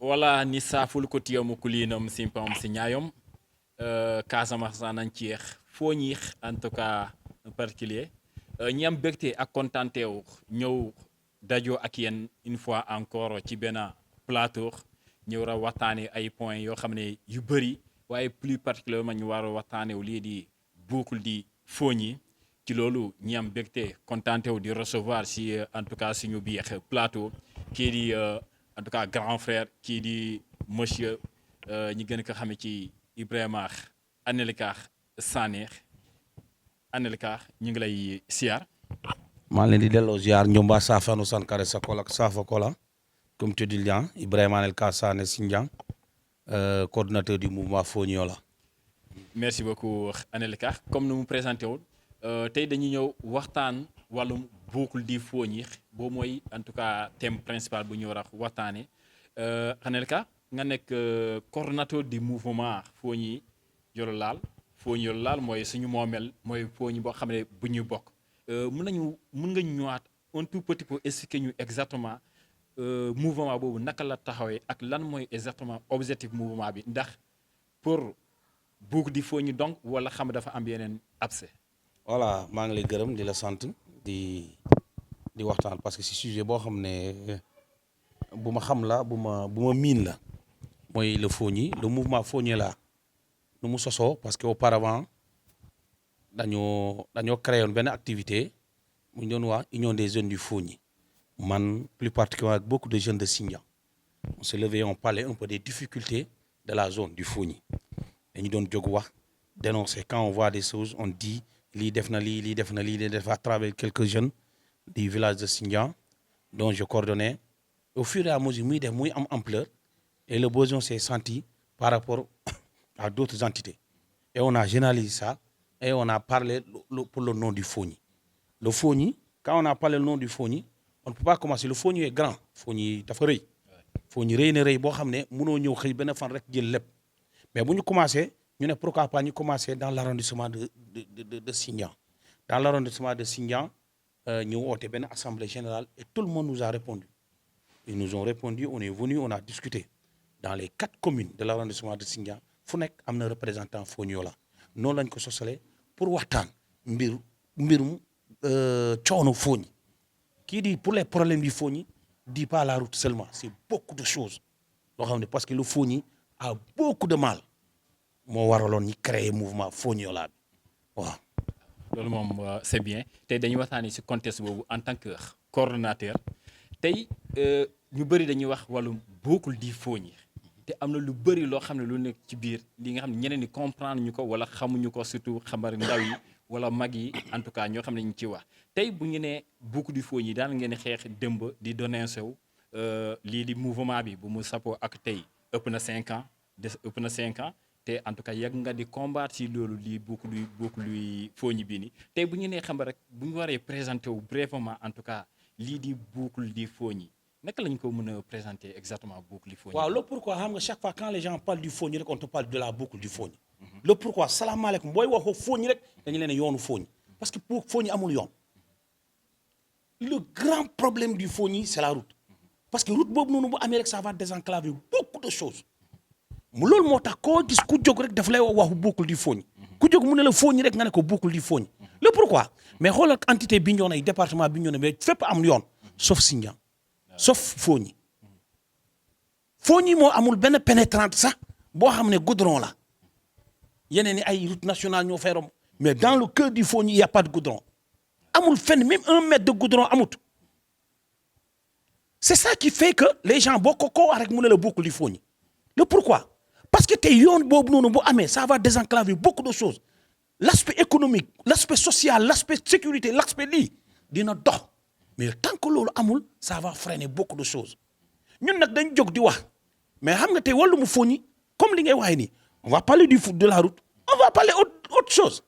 wala ni saful ko tiyomo kulinom simpam si ñayom Casamance nañ ci foñi en tout cas en particulier ñi am bégte ak contenté wu ñëw dajo ak yéen une fois encore ci benn plateau ñëw ra waxtaane ay points yoo xam ne yu bëri waaye plus particulièrement ñu war a waxtaane wu lii di boucle di foñi ci loolu ñi am bégte contenté wu di recevoir si en tout cas suñu biir plateau kii di en tout cas grand frère kii di monsieur ñi gën ko xamee ci Ibrahima Anelka Sané Anelka ñu ngi lay siyaar. maa ngi leen di delloo ziar Njomba Safano Sankare Sakola Safa Kola comme tu dis là Ibrahima Anelka Sané Sindian coordinateur du mouvement Fognola. merci beaucoup Anelka comme nu mu présenté woon tey dañuy ñëw waxtaan wàllum boucle di Fogni boo mooy en tout cas thème principal bu ñu war a waxtaanee Anelka nga nekk coordonnateur du mouvement Fogni Yoro Laal Fogni Yoro Laal mooy suñu moomeel mooy Fogni boo xam ne bu ñu bokk mën nga ñëwaat un tout petit peu expliquer ñu exactement mouvement boobu naka la taxawee ak lan mooy exactement objectif mouvement bi ndax pour boucle di Fogni donc wala xam dafa am yeneen abcès. voilà maa ngi lay gërëm di la sant di waxtaan parce que si sujet boo xam ne bu ma xam la bu ma miin la mooy le Fogni le mouvement Fognola nu mu sosoo parce que auparavant dañoo créé woon benn activité mu ñu doon wax union des jeunes du Fogni man plus particulièrement avec beaucoup de jeunes de Sindian on s'est levé on parlait un peu des difficultés de la zone du Fogni dañu doon jóg wax dénoncer quand on voit des choses on dit lii def na lii def na lii def à travers quelques jeunes du village de Sindian dont je coordonnais au fur et à mesure muy def muy am ampleur et le besoin s'est senti par rapport à d'autres entités et on a généralisé ça et on a parlé pour le nom du Fogni. Le Fogni, quand on a parlé le nom du Fogni, on ne peut pas commencer. Le Fogni est grand. Fogni dafa rëy. Fogni rëy na rëy boo xam ne mënoo ñëw xëy benn fan rek jël lépp mais bu ñu commencé ñu ne pourquoi pas ñu commencer dans l'arrondissement de Sindian. Dans l'arrondissement de Sindian ñu woote benn assemblée générale et tout le monde nous a répondu. Ils nous ont répondu, on est venu, on a discuté. Dans les 4 communes de l'arrondissement de Sindian fu nekk am na représentant Fognola noonu lañ ko sosalee pour waxtaan mbirum coono Fogni kii di pour les problèmes du Fogni dit pas la route seulement c'est beaucoup de choses loo xam ne parce que le Fogni a beaucoup de mal moo waraloon ñi créer mouvement Fognola bi waaw. loolu moom c'est bien tey dañuy waxtaanee ci contexte boobu en tant que coordonnateur tey ñu bëri dañuy wax wàllum boucle di Fogni te am na lu bëri loo xam ne lu nekk ci biir li nga xam ne ñeneen ñi comprendre ñu ko wala xamuñu ko surtout xamar ndaw yi wala mag yi en tout cas ñoo xam ne ñu ci wax tey bu ñu nee boucle du Fogni daan ngeen xeex dëmb di dénoncé wu lii di mouvement bi bu mu sapoo ak tey ëpp na 5 ans te en tout cas yàgg nga di combattre ci loolu lii boucle du Fogni bii nii tey bu ñu nee xam rek bu ñu waree présenté wu brièvement en tout cas lii di boucle du Fogni naka lañ ko mën a présenter exactement boucle du Fogni. waaw le pourquoi xam nga chaque fois quand les gens parlent du Fogni rek on te parle de la boucle du Fogni. le pourquoi salaamaaleykum booy waxoo Fogni rek dañu leen yoonu Fogni parce que pour Fogni amul yoon le grand problème du Fogni c'est la route parce que route boobu noonu bu amee rek ça va désenclaver beaucoup de choses mu loolu moo tax koo gis ku jóg rek daf lay waxu boucle du Fogni ku jóg mu ne la Fogni rek nga ne ko boucle du Fogni le pourquoi mais xoolal entité Bignona yi département Bignona mais fépp am yoon sauf Sindian sauf Fogni Fogni moo amul benn pénétrante sax boo xam ne goudron la yeneen ni ay route nationale ñoo fay romb mais dans le cœur du Fogni il y a pas de goudron amul fenn même 1 mètre de goudron amut c'est ça qui fait que les gens boo ko wax rek mu ne la boucle du Fogni le pourquoi parce que tey yoon boobu noonu bu amee ça va désenclaver beaucoup de choses l'aspect économique l'aspect social l'aspect sécurité l'aspect lii dina dox mais tant que loolu amul ça va freiner beaucoup de choses ñun nag dañ jóg di wax mais xam nga tey wàllu mu Fogni comme li ngay waxee nii on va parler de la route on va parler autre chose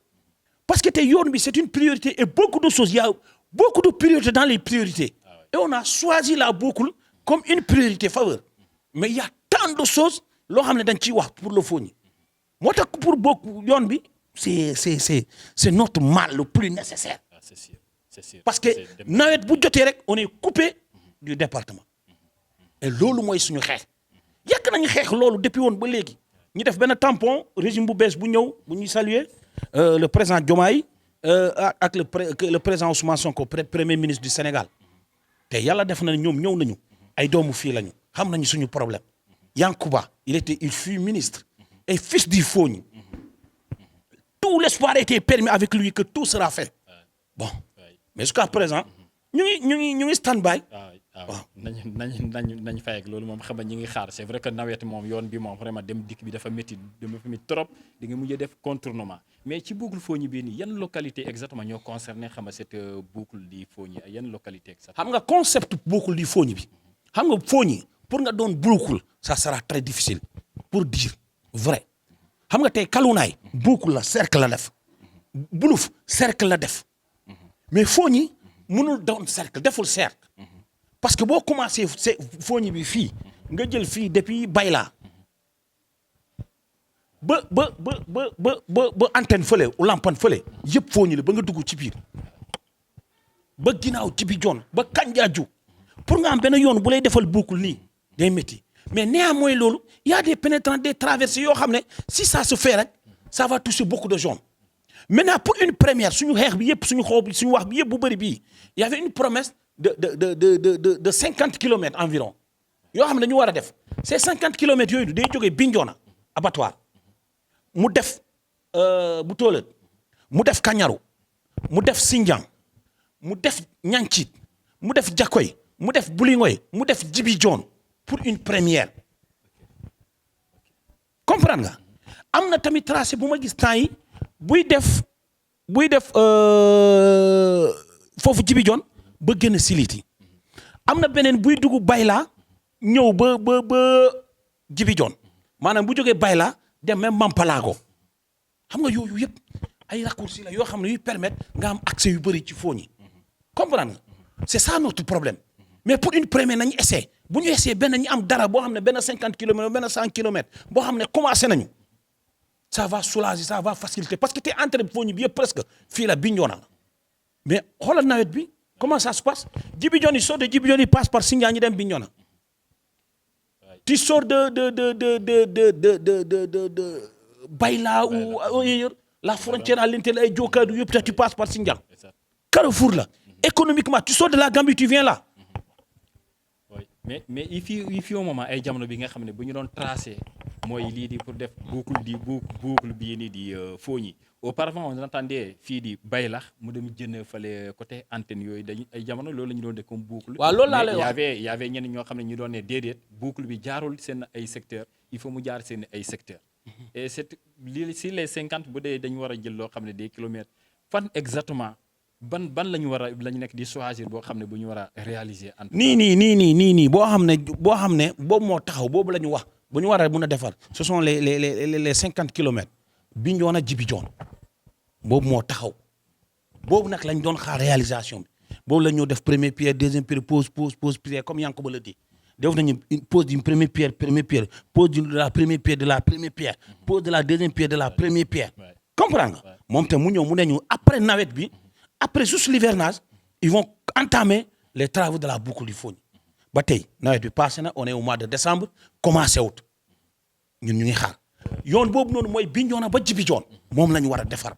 parce que tey yoon bi c'est une priorité et beaucoup de choses il y a beaucoup de priorités dans les priorités et on a choisi la boucle comme une priorité faveur mais il y a tant de choses loo xam ne dañ ciy wax pour le Fogni moo tax pour bokk yoon bi c'est notre mal le plus nécessaire. c'est sûr. parce que nawet bu jotee rek on est coupé du département et loolu mooy suñu xeex yàgg nañu xeex loolu depuis woon ba léegi ñu def benn tampon régime bu bees bu ñëw bu ñuy saluer le président Diomaye ak le président Ousmane Sonko premier ministre du Sénégal te yàlla def na ñoom ñëw nañu ay doomu fii lañu xam nañu suñu problème Yankuba il fut ministre et fils du Fogni tout l'espoir était permis avec lui que tout sera fait bon mais jusqu'à présent ñu ngi stand by. waaw nañu fay ak loolu moom xam nga ñi ngi xaar c'est vrai que nawet moom yoon bi moom vraiment dem dikk bi dafa métti trop di nga mujjee def contournement mais ci boucle Fogni bii nii yan localité exactement ñoo concerné xam nga cette boucle di Fogni yan localité exactement. xam nga concept boucle di Fogni bi xam nga Fogni pour nga doon boucle ça sera très difficile pour dire vrai xam nga tey Kalunaay boucle la cercle la def Buluf cercle la def mais Fogni mënul doon cercle deful cercle. parce que boo commencé Fogni bi fii nga jël fii depuis Bayla ba antenne fële lampan fële yëpp Fogni la ba nga dugg ci biir ba ginnaaw ci bi jon ba Kanjaaju pour nga am benn yoon bu lay defal boucle nii day métti mais néanmoins loolu y a des pénétrants des traversées yoo xam ne si ça se fait rek ça va toucher beaucoup de zones maintenant pour une première suñu xeex bi yëpp suñu xoob bi suñu wax bi yëpp bu bëri bii y avait une promesse de 50 kilomètres environ yoo xam ne dañu war a def ces 50 kilomètres yooyu day jógee Bignona abattoir mu def bu Toolet mu def Kañaru mu def Sindian mu def Ñancit mu def Jakoy mu def Bulingoy mu def Djibi Dione pour une première comprendre nga am na tamit tracé bu ma gis temps yi buy def foofu Djibi Dione ba génn Siliti am na beneen buy dugg Bayla ñëw ba Djibi Dione maanaam bu jógee Bayla dem même Mampalago xam nga yooyu yëpp ay raccourcis la yoo xam ne yuy permettre nga am accès yu bëri ci Fogni comprendre nga c'est ça notre problème mais pour une première nañu essayer bu ñu essayer benn ñu am dara boo xam ne benn 50 kilomètres benn 100 kilomètres boo xam ne commencé nañu ça va soulager ça va faciliter parce que te entrée Fogni bi yëpp presque fii la Bignona la mais xoolal nawet bi. Comment ça se passe? Djibi Dione, il sort de Djibi Dione, il passe par Sindian, il Bignona. Tu sors de Bayla ou la frontière à l'intérieur, peut-être tu passes par Sindian. Carrefour là. Économiquement, tu sors de la Gambie, tu viens là. Oui. Mais il faut un moment, ay jamono bi nga xam ne bu ñu doon tracé mooy lii di pour def boucle bii nii di Fogni. Auparavant on entendait fii di Baylax mu dem jënd fale côté antenne yooyu dañu ay jamono loolu la ñu doon def comme boucle. waaw loolu laa lay wax y avait ñenn ñoo xam ne ñu doon ne déedéet boucle bi jaarul seen ay secteur il faut mu jaar seen ay secteur et c'est lii si les 50 bu dee dañu war a jël loo xam ne des kilomètres fan exactement ban la ñu nekk di choisir boo xam ne bu ñu war a réaliser. nii boo xam ne boobu moo taxaw boobu la ñu wax bu ñu war a mun a defar ce sont les 50 kilomètres Bignona Djibi Dione boobu moo taxaw boobu nag lañ doon xaar réalisation bi boobu la ñu def première pierre deuxième pierre pose pierre comme Yankuba la di def nañu pose d'une première pierre pose de la première pierre de la première pierre pose de la deuxième pierre de la première pierre comprendre nga moom te mu ñëw mu ne ñu après nawet bi après juste l'hivernage ils vont entamer les travaux de la boucle du Fogni ba tey nawet bi passé na on est au mois de décembre commencé wut ñun ñu ngi xaar yoon boobu noonu mooy Bignona ba Djibi Dione moom la ñu war a defar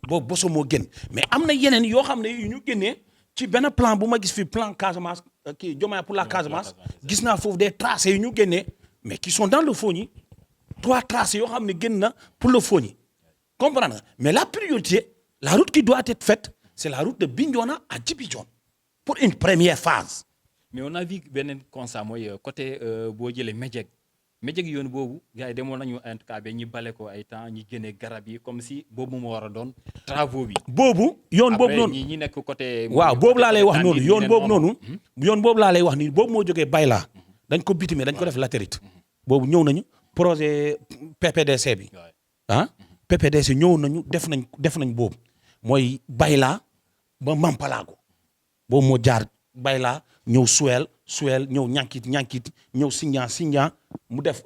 boobu boso moo gën mais am na yeneen yoo xam ne yu ñu génnee ci benn plan bu ma gis fi plan Casamance kii Diomaye pour la Casamance gis naa foofu des tracés yu ñu génnee mais qui sont dans le Fogni 3 tracés yoo xam ne génn na pour le Fogni comprendre nga mais la priorité la route qui doit être faite c'est la route de Bignona à Djibi Dione pour une première phase. mais on a vu beneen constat mooy côté boo jëlee Médieg yoon boobu gars yi demoon nañu en tout cas ba ñu bale ko ay temps ñu génnee garab yi comme si boobu moo war a doon travaux bi. boobu yoon boobu noonu ñi nekk côté. waaw boobu laa lay wax noonu yoon boobu noonu. yoon boobu laa lay wax nii boobu moo jógee Bayla dañ ko bitimé dañ ko def latérite boobu ñëw nañu projet PPDC bi PPDC ñëw nañu def nañ boobu mooy Bayla ba Mampalago boobu moo jaar Bayla ñëw Suel ñëw ñankit ñëw Sindian mu def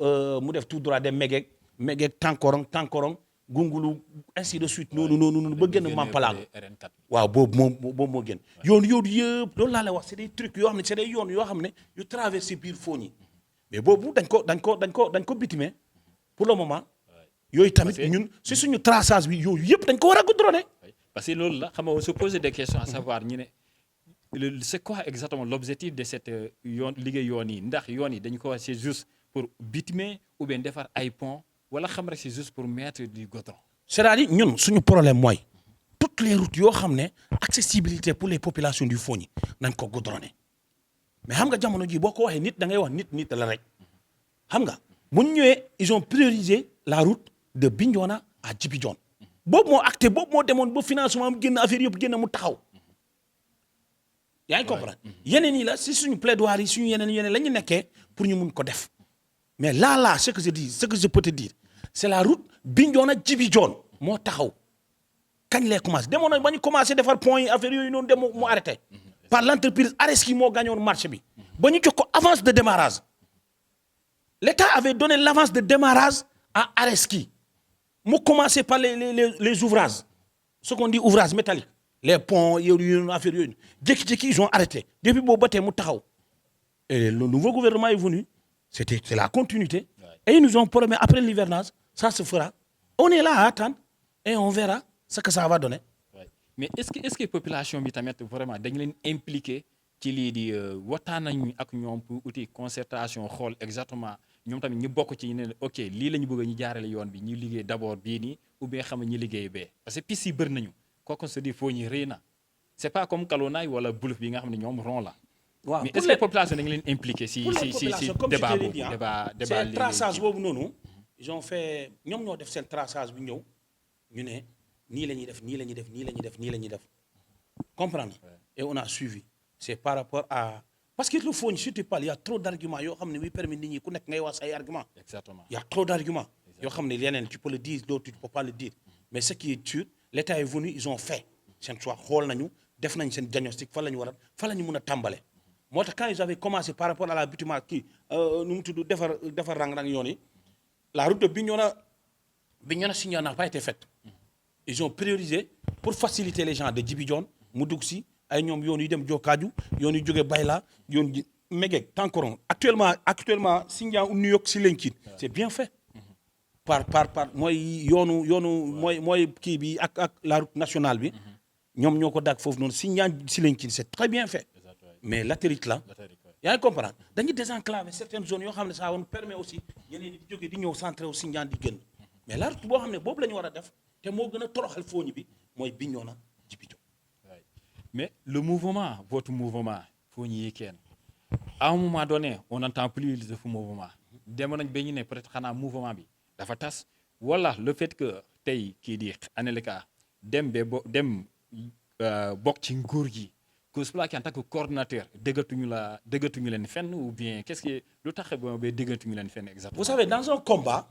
tout droit dem Megeg Tankorong Gungulu ainsi de suite noonu ba génn Mampalago waaw boobu moo génn yoon yëpp loolu laa lay wax c'est des trucs yoo xam ne c'est des yoon yoo xam ne yu traversé biir Fogni mais boobu dañ ko bitimé pour le moment. yooyu tamit ñun si suñu traçage bi yooyu yëpp dañ ko war a goudronner. parce que loolu la xam nga on se pose des questions à savoir ñu ne c'est quoi exactement l'objectif de cette liggéey yoon yi ndax yoon yi dañu ko c'est juste pour bitumer ou bien defar ay pont wala xam rek c'est juste pour mettre du goudron. c'est-à-dire ñun suñu problème mooy toutes les routes yoo xam ne accessibilité pour les populations du Fogny nañ ko goudronner mais xam nga jamono ji boo ko waxee nit da ngay wax nit la rek xam nga bu ñu ñëwee ils ont priorisé la route de Bignona à Djibidione boobu moo acté boobu moo demoon ba financement am génn affaire yëpp génn mu taxaw yaa ngi comprendre yeneen yi la si suñu plaidoirie yi suñu yeneen la ñu nekkee pour ñu mun ko def mais là ce que je peux te dire c'est la route Bignona Djibidione moo taxaw kañ lay commencé demoon na ba ñu commencé defar point yi affaire yooyu noonu dem mu arrêté par l'entreprise Areski moo gagné woon marché bi ba ñu jox ko avance de démarrage l'État avait donné l'avance de démarrage à Areski mu commencé par les ouvrages ce qu'on dit ouvrages métalliques les ponts yooyu affaire yooyu jékki-jékki ils ont arrêté depuis boobu ba tey mu taxaw et le nouveau gouvernement est venu c'est la continuité et ils nous ont promis après l'hivernage ça se fera on est là à attendre et on verra ce que ça va donner. mais est-ce que population bi tamit vraiment dañu leen impliqué ci lii di waxtaan nañu ak ñoom pour outil concertation xool exactement ñoom tamit ñu bokk ci ñu ne ok lii la ñu bëgg ñu jaarale yoon bi ñu liggéey d'abord bii nii ou bien xam nga ñu liggéey bee parce que piste yi bëri nañu kooku se dit Fogny rëy na c'est pas comme Kalonaay wala Buluf bi nga xam ne ñoom rond la. waaw mais est-ce que population dañu leen impliqué si débat boobu débat seen traçage boobu noonu ils ont fait ñoom ñoo def seen traçage bi ñëw ñu ne nii la ñuy def nii la ñuy def nii la ñuy def nii la ñuy def comprendre et on a suivi c'est par rapport à parce que le Fogny si tu parles il y a trop d'arguments yoo xam ne bi permis nit ñi ku nekk ngay wax say arguments. Exactement. Il y a trop d'arguments yoo xam ne yeneen tu peux le dire d'autres tu peux pas le dire mais ce qui est sûr l'État est venu ils ont fait seen choix xool nañu def nañ seen diagnostic fan la ñu war a fan la ñu mën a tàmbale moo tax quand ils avaient commencé par rapport à la bitume kii nu mu tudd defar rang-rang yoon yi la route de Bignona Signa n'a pas été faite ils ont priorisé pour faciliter les gens de Djibidione mu dugg si ay ñoom yoon yu dem Diokadiou yoon yu jóge Bayla yoon ji Mégué Tankoron actuellement Sindian ou New York si Lenkin c'est bien fait par mooy mooy kii bi ak la route nationale bi ñoom ñoo ko dagg foofu noonu Sindian si Lenkin c'est très bien fait mais latérite là yaa ngi comprendre dañuy désenclaver certaines zones yoo xam ne ça on permet aussi yeneen di jóge di ñëw centré au Sindian di gën mais la route boo xam ne boobu la ñu war a def te moo gën a toroxal Fogny bi mooy Bignona Djibidione. mais le mouvement votre mouvement Fogny Yékeen à un moment donné on n'entend plus de ce mouvement demoon nañ ba ñu ne peut-être xanaa mouvement bi dafa tas wala le fait que tey kii di Anelika dem bokk ci nguur gi que cela en tant que coordinateur déggatuñu leen fenn ou bien qu'est-ce que lu tax ba déggatuñu leen fenn exactement. vous savez dans un combat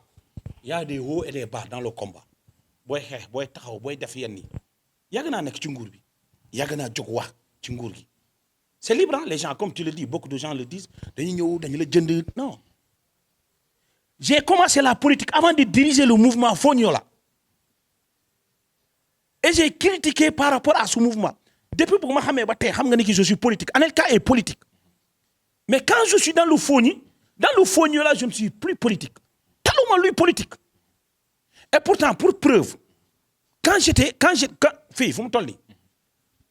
il y a des hauts et des bas dans le combat booy xeex booy taxaw booy def yenn yi yàgg naa nekk ci nguur bi yàgg naa jóg wax ci nguur gi c'est libre hein? Les gens comme tu le dis beaucoup de gens le disent dañuy ñëw dañu la jënd non j'ai commencé la politique avant de diriger le mouvement Fognola et j'ai critiqué par rapport à ce mouvement depuis bu ma xamee ba tey xam nga ni ki je suis politique Anelka est politique mais quand je suis dans le Fognola je ne suis plus politique taluma luy politique et pourtant pour preuve quand fii fu mu toll nii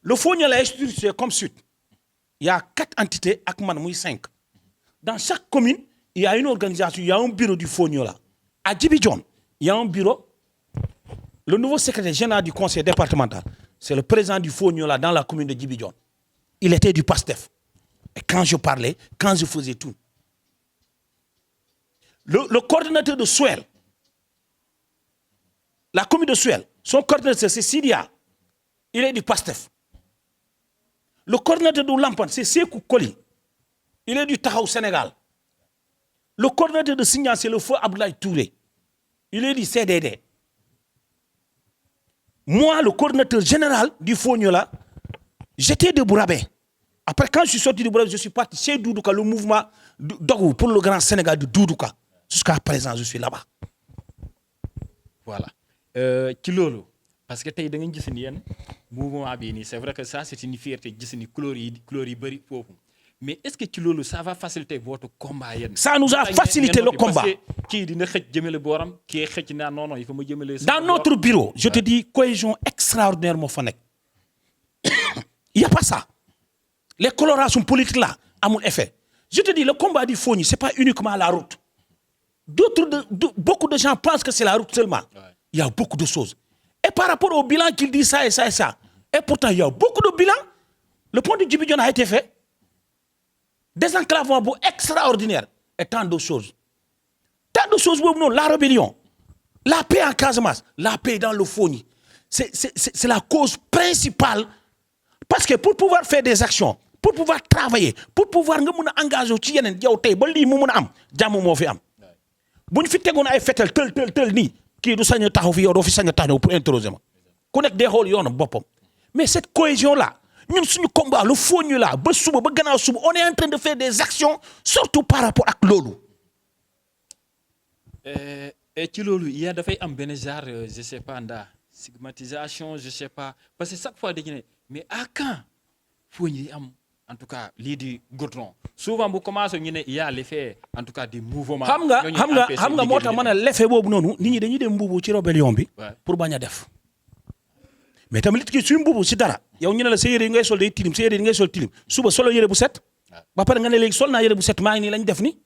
le Fognola est structuré comme suite il y a 4 entités ak man muy 5 dans chaque commune il y a une organisation il y a un bureau du Fognola à Djibidione il y a un bureau le nouveau secrétaire général du conseil départemental c'est le président du Fognola dans la commune de Djibidione il était du PASTEF et quand je parlais quand je faisais tout le coordinateur de Suel la commune de Suel son coordinateur c'est Sidia il est du PASTEF le coordinateur de Lampan c'est Sékou Koli il est du Taxawu Sénégal le coordinateur de Sindian c'est le feu Abdoulaye Touré il est du CDD moi le coordinateur général du Fognola j'étais de Bourabé après quand je suis sorti de Bourabé je suis parti chez Doudouka le mouvement Dogu pour le grand Sénégal de Doudouka jusqu'à présent je suis là-bas. voilà ci loolu parce que tey da nga gis ni yéen mouvement bii nii c'est vrai que ça c'est une fierté gis ni couleur yi bëri foofu mais est-ce que ci loolu ça va faciliter votre combat yéen. Ça nous a facilité le combat. parce que kii dina xëcc jëmale booram kii xëcc naa non il faut ma jëmale. Dans notre bureau je te dis cohésion extraordinaire moo fa nekk. Il y a pas ça. Les colorations politiques là amul effet. Je te dis le combat du Fogny c'est pas uniquement la route. Beaucoup de gens pensent que c'est la route seulement. Il y a beaucoup de choses. Et par rapport au bilan qu'il dit ça et ça et ça. Et pourtant il y a beaucoup de bilans. Le pont de Djibi Dione a été fait. Désenclavement extraordinaire et tant de choses. Tant de choses, la rébellion, la paix en Casamance, la paix dans le Fogny. C'est la cause principale. Parce que pour pouvoir faire des actions, pour pouvoir travailler, pour pouvoir engager ci yeneen yow tey ba lii mu mun a am jàmm moo fi am. bu ñu fi tegoon ay fetel tël nii kii du sañ a taxaw fi yow doo fi sañ a taxaw pour interroger ma ku nekk day xool yoonam boppam. Mais cette cohésion là. Ñun suñu combat le Fogny là ba suba ba gannaaw suba on est en train de faire des actions surtout par rapport ak loolu. Et ci loolu il y a dafay am benn genre je sais pas ndaa stigmatisation je sais pas parce que chaque fois dañu ne mais à quand Fogny am en tout cas lii di goudron souvent bu commencé ñu ne il y a l'effet en tout cas des mouvements. xam nga moo tax ma ne l'effet boobu noonu nit ñi dañuy dem mbuubu ci rébellion bi. pour bañ a def. Mais tamit nit ki suñu mbubu si dara yow ñu ne la sa yére yi ngay sol day tilim sa yére yi ngay sol tilim suba solo yére bu set ba pare nga ne léegi sol naa yére bu set maa ngi nii lañ def ni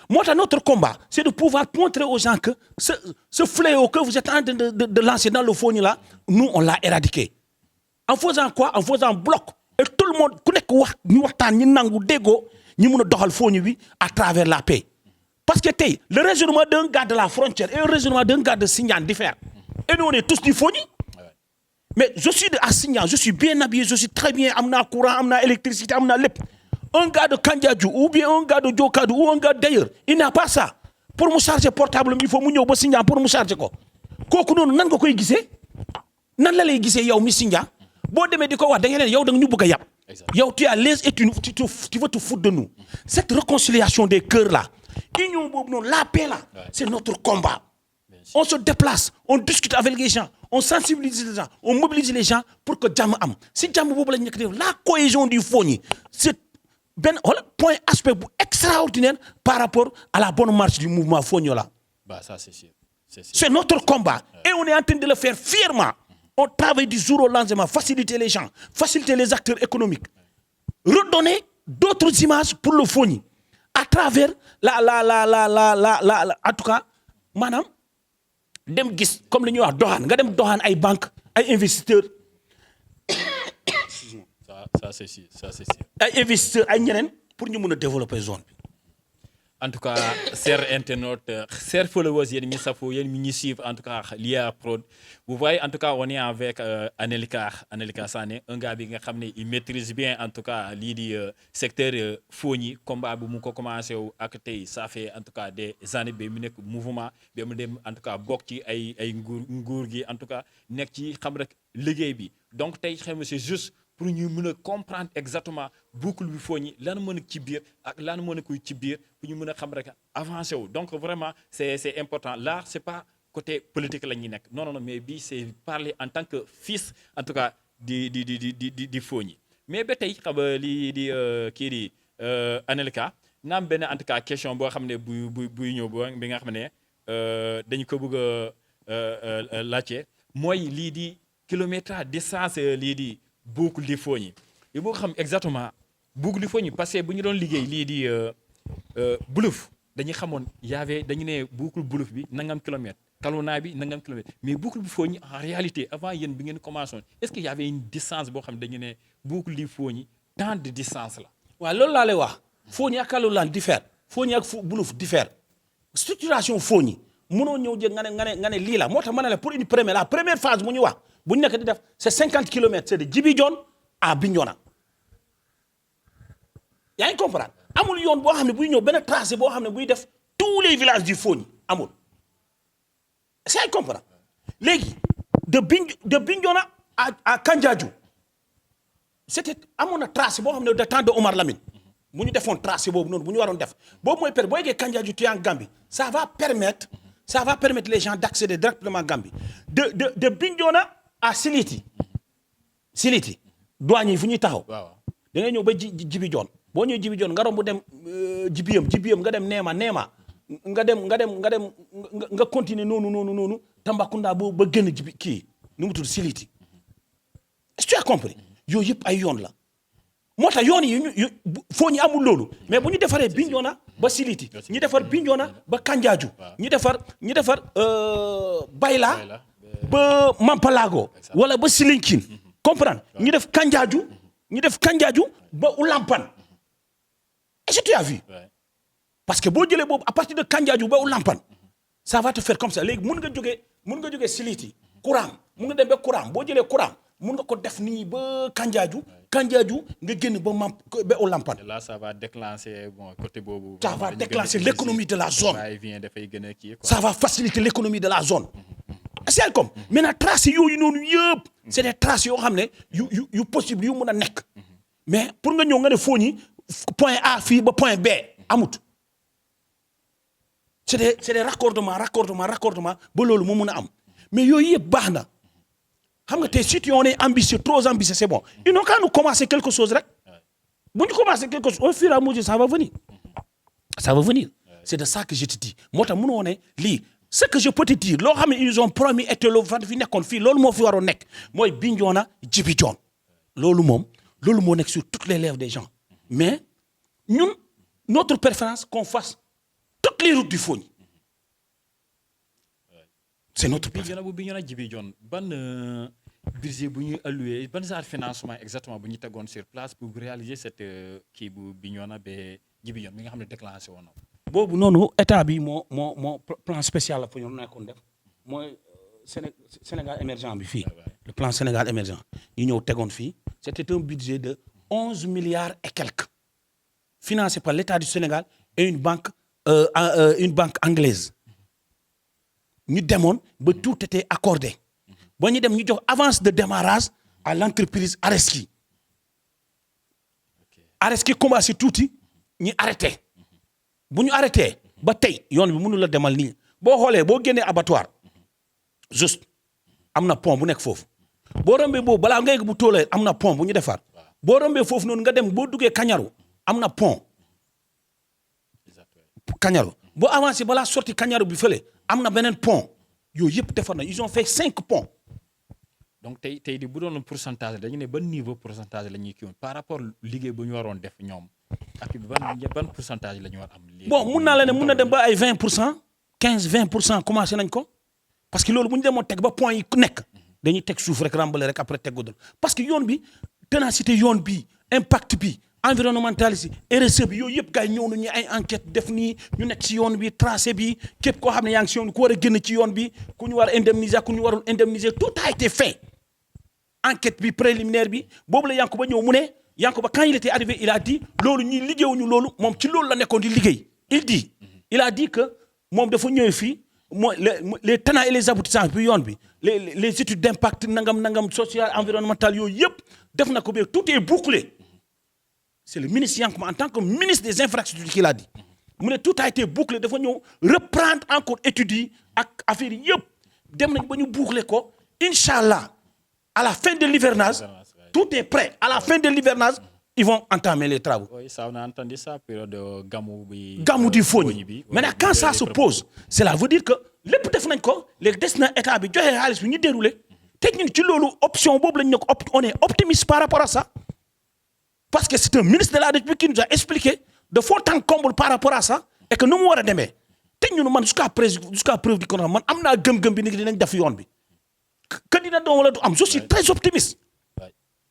moo tax notre combat c'est de pouvoir montrer aux gens que ce fléau que vous êtes en train de lancer dans le Fogny là nous on l'a éradiqué en faisant quoi en faisant bloc et tout le monde ku nekk wax ñu waxtaan ñi nangu déggoo ñi mun a doxal Fogny bi à travers la paix parce que tey le raisonnement d'un gars de la frontière et le raisonnement d'un gars de Sindian diffère et nous on est tous du Fogny. Mais je suis à Sindian, je suis bien habillé, je suis très bien, amna courant, amna électricité, amna lep. Un gars de Kandiadjou ou bien un gars de Djokadou ou un gars d'ailleurs, il n'a pas ça. Pour me charger portable, il faut mu ñëw ba Sindian pour me charger ko. Kooku noonu nan nga koy gisee? Nan la lay gisee yow mi Sindian? Boo demee di ko wax da ngeen yow da nga ñu bëgg a yàpp. Yow tu as l'aise et tu veux te foutre de nous. Cette réconciliation des cœurs là, union boobu noonu, la paix là, c'est notre combat. On se déplace, on discute avec les gens, on sensibilise les gens, on mobilise les gens pour que jàmm am. Si jàmm boobu la ñu nekk la cohésion du Fogny, c'est benn point aspect bu extraordinaire par rapport à la bonne marche du mouvement Fogny là. Bah ça c'est sûr. C'est notre combat et on est en train de le faire fièrement. On travaille du jour au lendemain, faciliter les gens, faciliter les acteurs économiques, redonner d'autres images pour le Fogny à travers en tout cas maanaam dem gis comme li ñuy wax doxaan nga dem doxaan ay banques ay investisseurs. ça c'est sûr. ay investisseurs ay ñeneen pour ñu mun a développer zone bi. En tout cas chers internautes chers followers yéen ñi safoo yéen ñi suivre en tout cas l'IA Prod vous voyez en tout cas on est avec Anelika Sané un gars bi nga xam ne il maîtrise bien en tout cas lii di secteur Fogny combat bi mu ko commencé wu ak tey ça fait en tout cas des années ba mu nekk mouvement ba mu dem en tout cas bokk ci ay nguur gi en tout cas nekk ci xam rek liggéey bi donc tey xam nga c'est juste pour ñu mën a comprendre exactement boucle bi Fogny lan mën a ci biir ak lan mën a koy ci biir pour ñu mën a xam rek avancé wu donc vraiment c'est important là c'est pas côté politique la ñuy nekk non mais bii c'est parler en tant que fils en tout cas di Fogny mais ba tey xam nga lii di kii di Anelika naam benn en tout cas question boo xam ne buy ñëw bi nga xam ne dañu ko bëgg a laajte mooy lii di kilométrage distance lii di boucle du Fogny il faut xam exactement boucle du Fogny parce que bu ñu doon liggéey lii di Boulouf dañuy xamoon dañu ne boucle Boulouf bi nangam kilomètre Kaluna bi nangam kilomètre mais boucle du Fogny en réalité avant yéen bi ngeen commencé woon est-ce qu'il y avait une distance boo xam ne dañu ne boucle du Fogny tant de distance la. waaw loolu laa lay wax Fogny ak Kaluna diffère Fogny ak Boulouf diffère structuration Fogny mënoo ñëw jël nga ne lii la moo tax ma ne la pour la première phase mu ñu wax. bu ñu nekk di def c'est 50 kilomètres c'est de Djibi Dione à Bignona yaa ngi comprendre amul yoon boo xam ne buy ñëw benn tracé boo xam ne buy def tous les villages du Fogny amul yaa ngi comprendre léegi de Bignona à Kandiadjou c'était amoon na tracé boo xam ne de temps de Omar Lamine bu ñu defoon tracé boobu noonu bu ñu waroon def boobu mooy boo yeggee Kandiadjou tu es en Gambie ça va permettre les gens d'accéder directement à Gambie de Bignona à Siliti douane yi fu ñuy taxaw da ngay ñëw ba Djibi Dione boo ñëwee Djibi Dione nga romb dem jibiyam nga dem Neema nga continuer noonu Tambacounda ba génn jibi kii nu mu tudd Siliti est-ce que tu as compris yooyu yëpp ay yoon la moo tax yoon yi foo ñu amul loolu mais bu ñu defaree Bignona ba Siliti ñu defar Bignona ba Kandiaju ñu defar Bayla ba Mampalago wala ba Silinkine comprendre ñu def Kandiaju ba Oulampan est-ce que tu as vu parce que boo jëlee boobu à partir de Kandiaju ba Oulampan ça va te faire comme ça léegi mun nga jógee Siliti Kouram mun nga dem ba Kouram boo jëlee Kouram mun nga ko def nii ba Kandiaju nga génn ba Oulampan. là ça va déclencher côté boobu. ça va déclencher l'économie de la zone. dafay gën a kii quoi. ça va faciliter l'économie de la zone. c'est comme maintenant traces yooyu noonu yëpp. c'est des traces yoo xam ne yu possible yu mun a nekk. mais pour nga ñëw nga ne Fogny point A fii ba point B amut. c'est des raccordements ba loolu moo mun a am mais yooyu yëpp baax na. xam nga tey si on est ambitieux trop ambitieux c'est bon ils n'ont qu'à nous commencer quelque chose rek bu ñu commencer quelque chose au fur et à mesure ça va venir c'est de ça que je te dis moo tax mënoo ne lii ce que je peux te dire loo xam ne ils ont promis et loo fa fi nekkoon fii loolu moo fi waroon nekk mooy Bignona Djibi Dione loolu moo nekk sur toutes les lèvres des gens mais ñun notre préférence qu'on fasse toutes les routes du Fogny c'est notre préférence. Bignona Djibi Dione ban budget bu ñuy alloué ban genre financement exactement bu ñu tegoon sur place pour réaliser cette kii bu Bignona ba Djibi Dione bi nga xam ne déclenché woon na. boobu noonu état bi moo plan spécial la fa ñu nekkoon def mooy Sénégal émergent bi fii le plan Sénégal émergent ñu ñëw tegoon fii c'était un budget de 11 milliards et quelques financé par l'État du Sénégal et une banque anglaise. ñu demoon ba tout était accordé ba ñu dem ñu jox avance de démarrage à l'entreprise Areski commencé tuuti ñu arrêté bu ñu arrêté ba tey yoon bi mënu la demal nii boo xoolee boo génnee abattoir juste am na pont bu nekk foofu boo rombee boobu balaa ngay bu toolee am na pont bu ñu defar boo rombee foofu noonu nga dem boo duggee Kañaru am na pont Kañaru boo avancé balaa sorti Kañaru bi fële am na beneen pont yooyu yëpp defar na ils ont fait 5 ponts. donc tey di bu doon pourcentage dañu ne ban niveau pourcentage la ñuy kii woon par rapport liggéey bu ñu waroon def ñoom ak ban pourcentage la ñu war am. bon mun naa la ne mun na dem ba ay 20% 15-20% commencé nañ ko parce que loolu bu ñu demoon teg ba point yi ku nekk dañuy teg suuf rek rembale rek après teg ko parce que yoon bi ténacité yoon bi impact bi. environnementaliste RSE bi yooyu yëpp gars yi ñëw nañu ay enquête def nii ñu nekk ci yoon bi tracé bi képp koo xam ne yaa ngi ci yoon ku war a génn ci yoon bi ku ñu war a indemniser ku ñu warul indemniser tout a été fait enquête bi préliminaire bi boobu la Yankuba ñëw mu ne Yankuba quand il était arrivé il a dit loolu ñi liggéeyuñu loolu moom ci loolu la nekkoon di liggéey il a dit que moom dafa ñëw fii mooy les tenants et les aboutissants bi yoon bi les études d'impact nangam social environnemental yooyu yëpp def na ko ba tout est bouclé. C'est le ministre Yankuba en tant que ministre des infrastructures qui l'a dit mu ne tout a été bouclé dafa ñëw reprendre encore études yi ak affaire yi yëpp dem nañ ba ñu boucler ko incha allah à la fin de l'hivernage tout est prêt à la fin de l'hivernage ils vont entamer les travaux. Oui, ça on a entendu ça période Gamou du Fogny maintenant quand ça se pose cela veut dire que lépp def nañ ko léegi des na état bi joxe xaalis bi ñu déroulé te ñun ci loolu option boobu lañ ne ko on est optimiste par rapport à ça. Parce que c'est un ministre de la République qui nous a expliqué de fond en comble par rapport à ça et que nu mu war a demee te ñun man jusqu'à preuve du contraire man am naa gëm-gëm bi ni dinañ def yoon bi que dina doon wala du am je suis très optimiste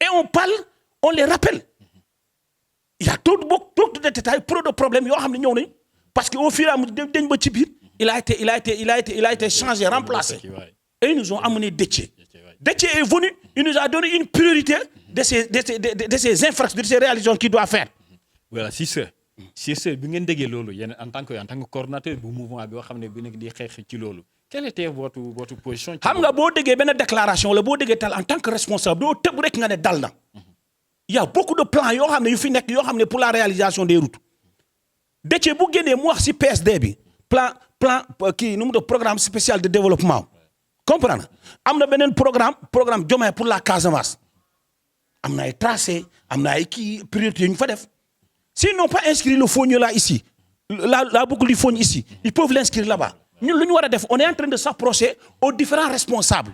et on parle on les rappelle il y a trop de détails trop de problèmes yoo xam ne ñëw nañ parce que au fur et à mesure dañ ba ci biir il a été changé remplacé et ils nous ont amené Déthié est venu il nous a donné une priorité de ces infrastructures de ces réalisations qu'il doit faire. voilà si bi ngeen déggee loolu yéen en tant que coordonnateur bu mouvement bi yoo xam ne bi nekk di xeex ci loolu quelle était votre position. xam nga boo déggee benn déclaration wala boo déggee tal en tant que responsable doo tëb rek nga ne dal na. il y a beaucoup de plans yoo xam ne yu fi nekk yoo xam ne pour la réalisation des routes Déthié bu génnee mu wax si PSD bi plan kii nu mu de programme spécial de développement comprendre am na beneen programme Diomaye pour la Casamance am na ay tracé am na ay kii priorité yu ñu fa def S'ils n'ont pas inscrit le Fogny là ici, la boucle du Fogny ici, ils peuvent l'inscrire là-bas. Nous, on est en train de s'approcher aux différents responsables.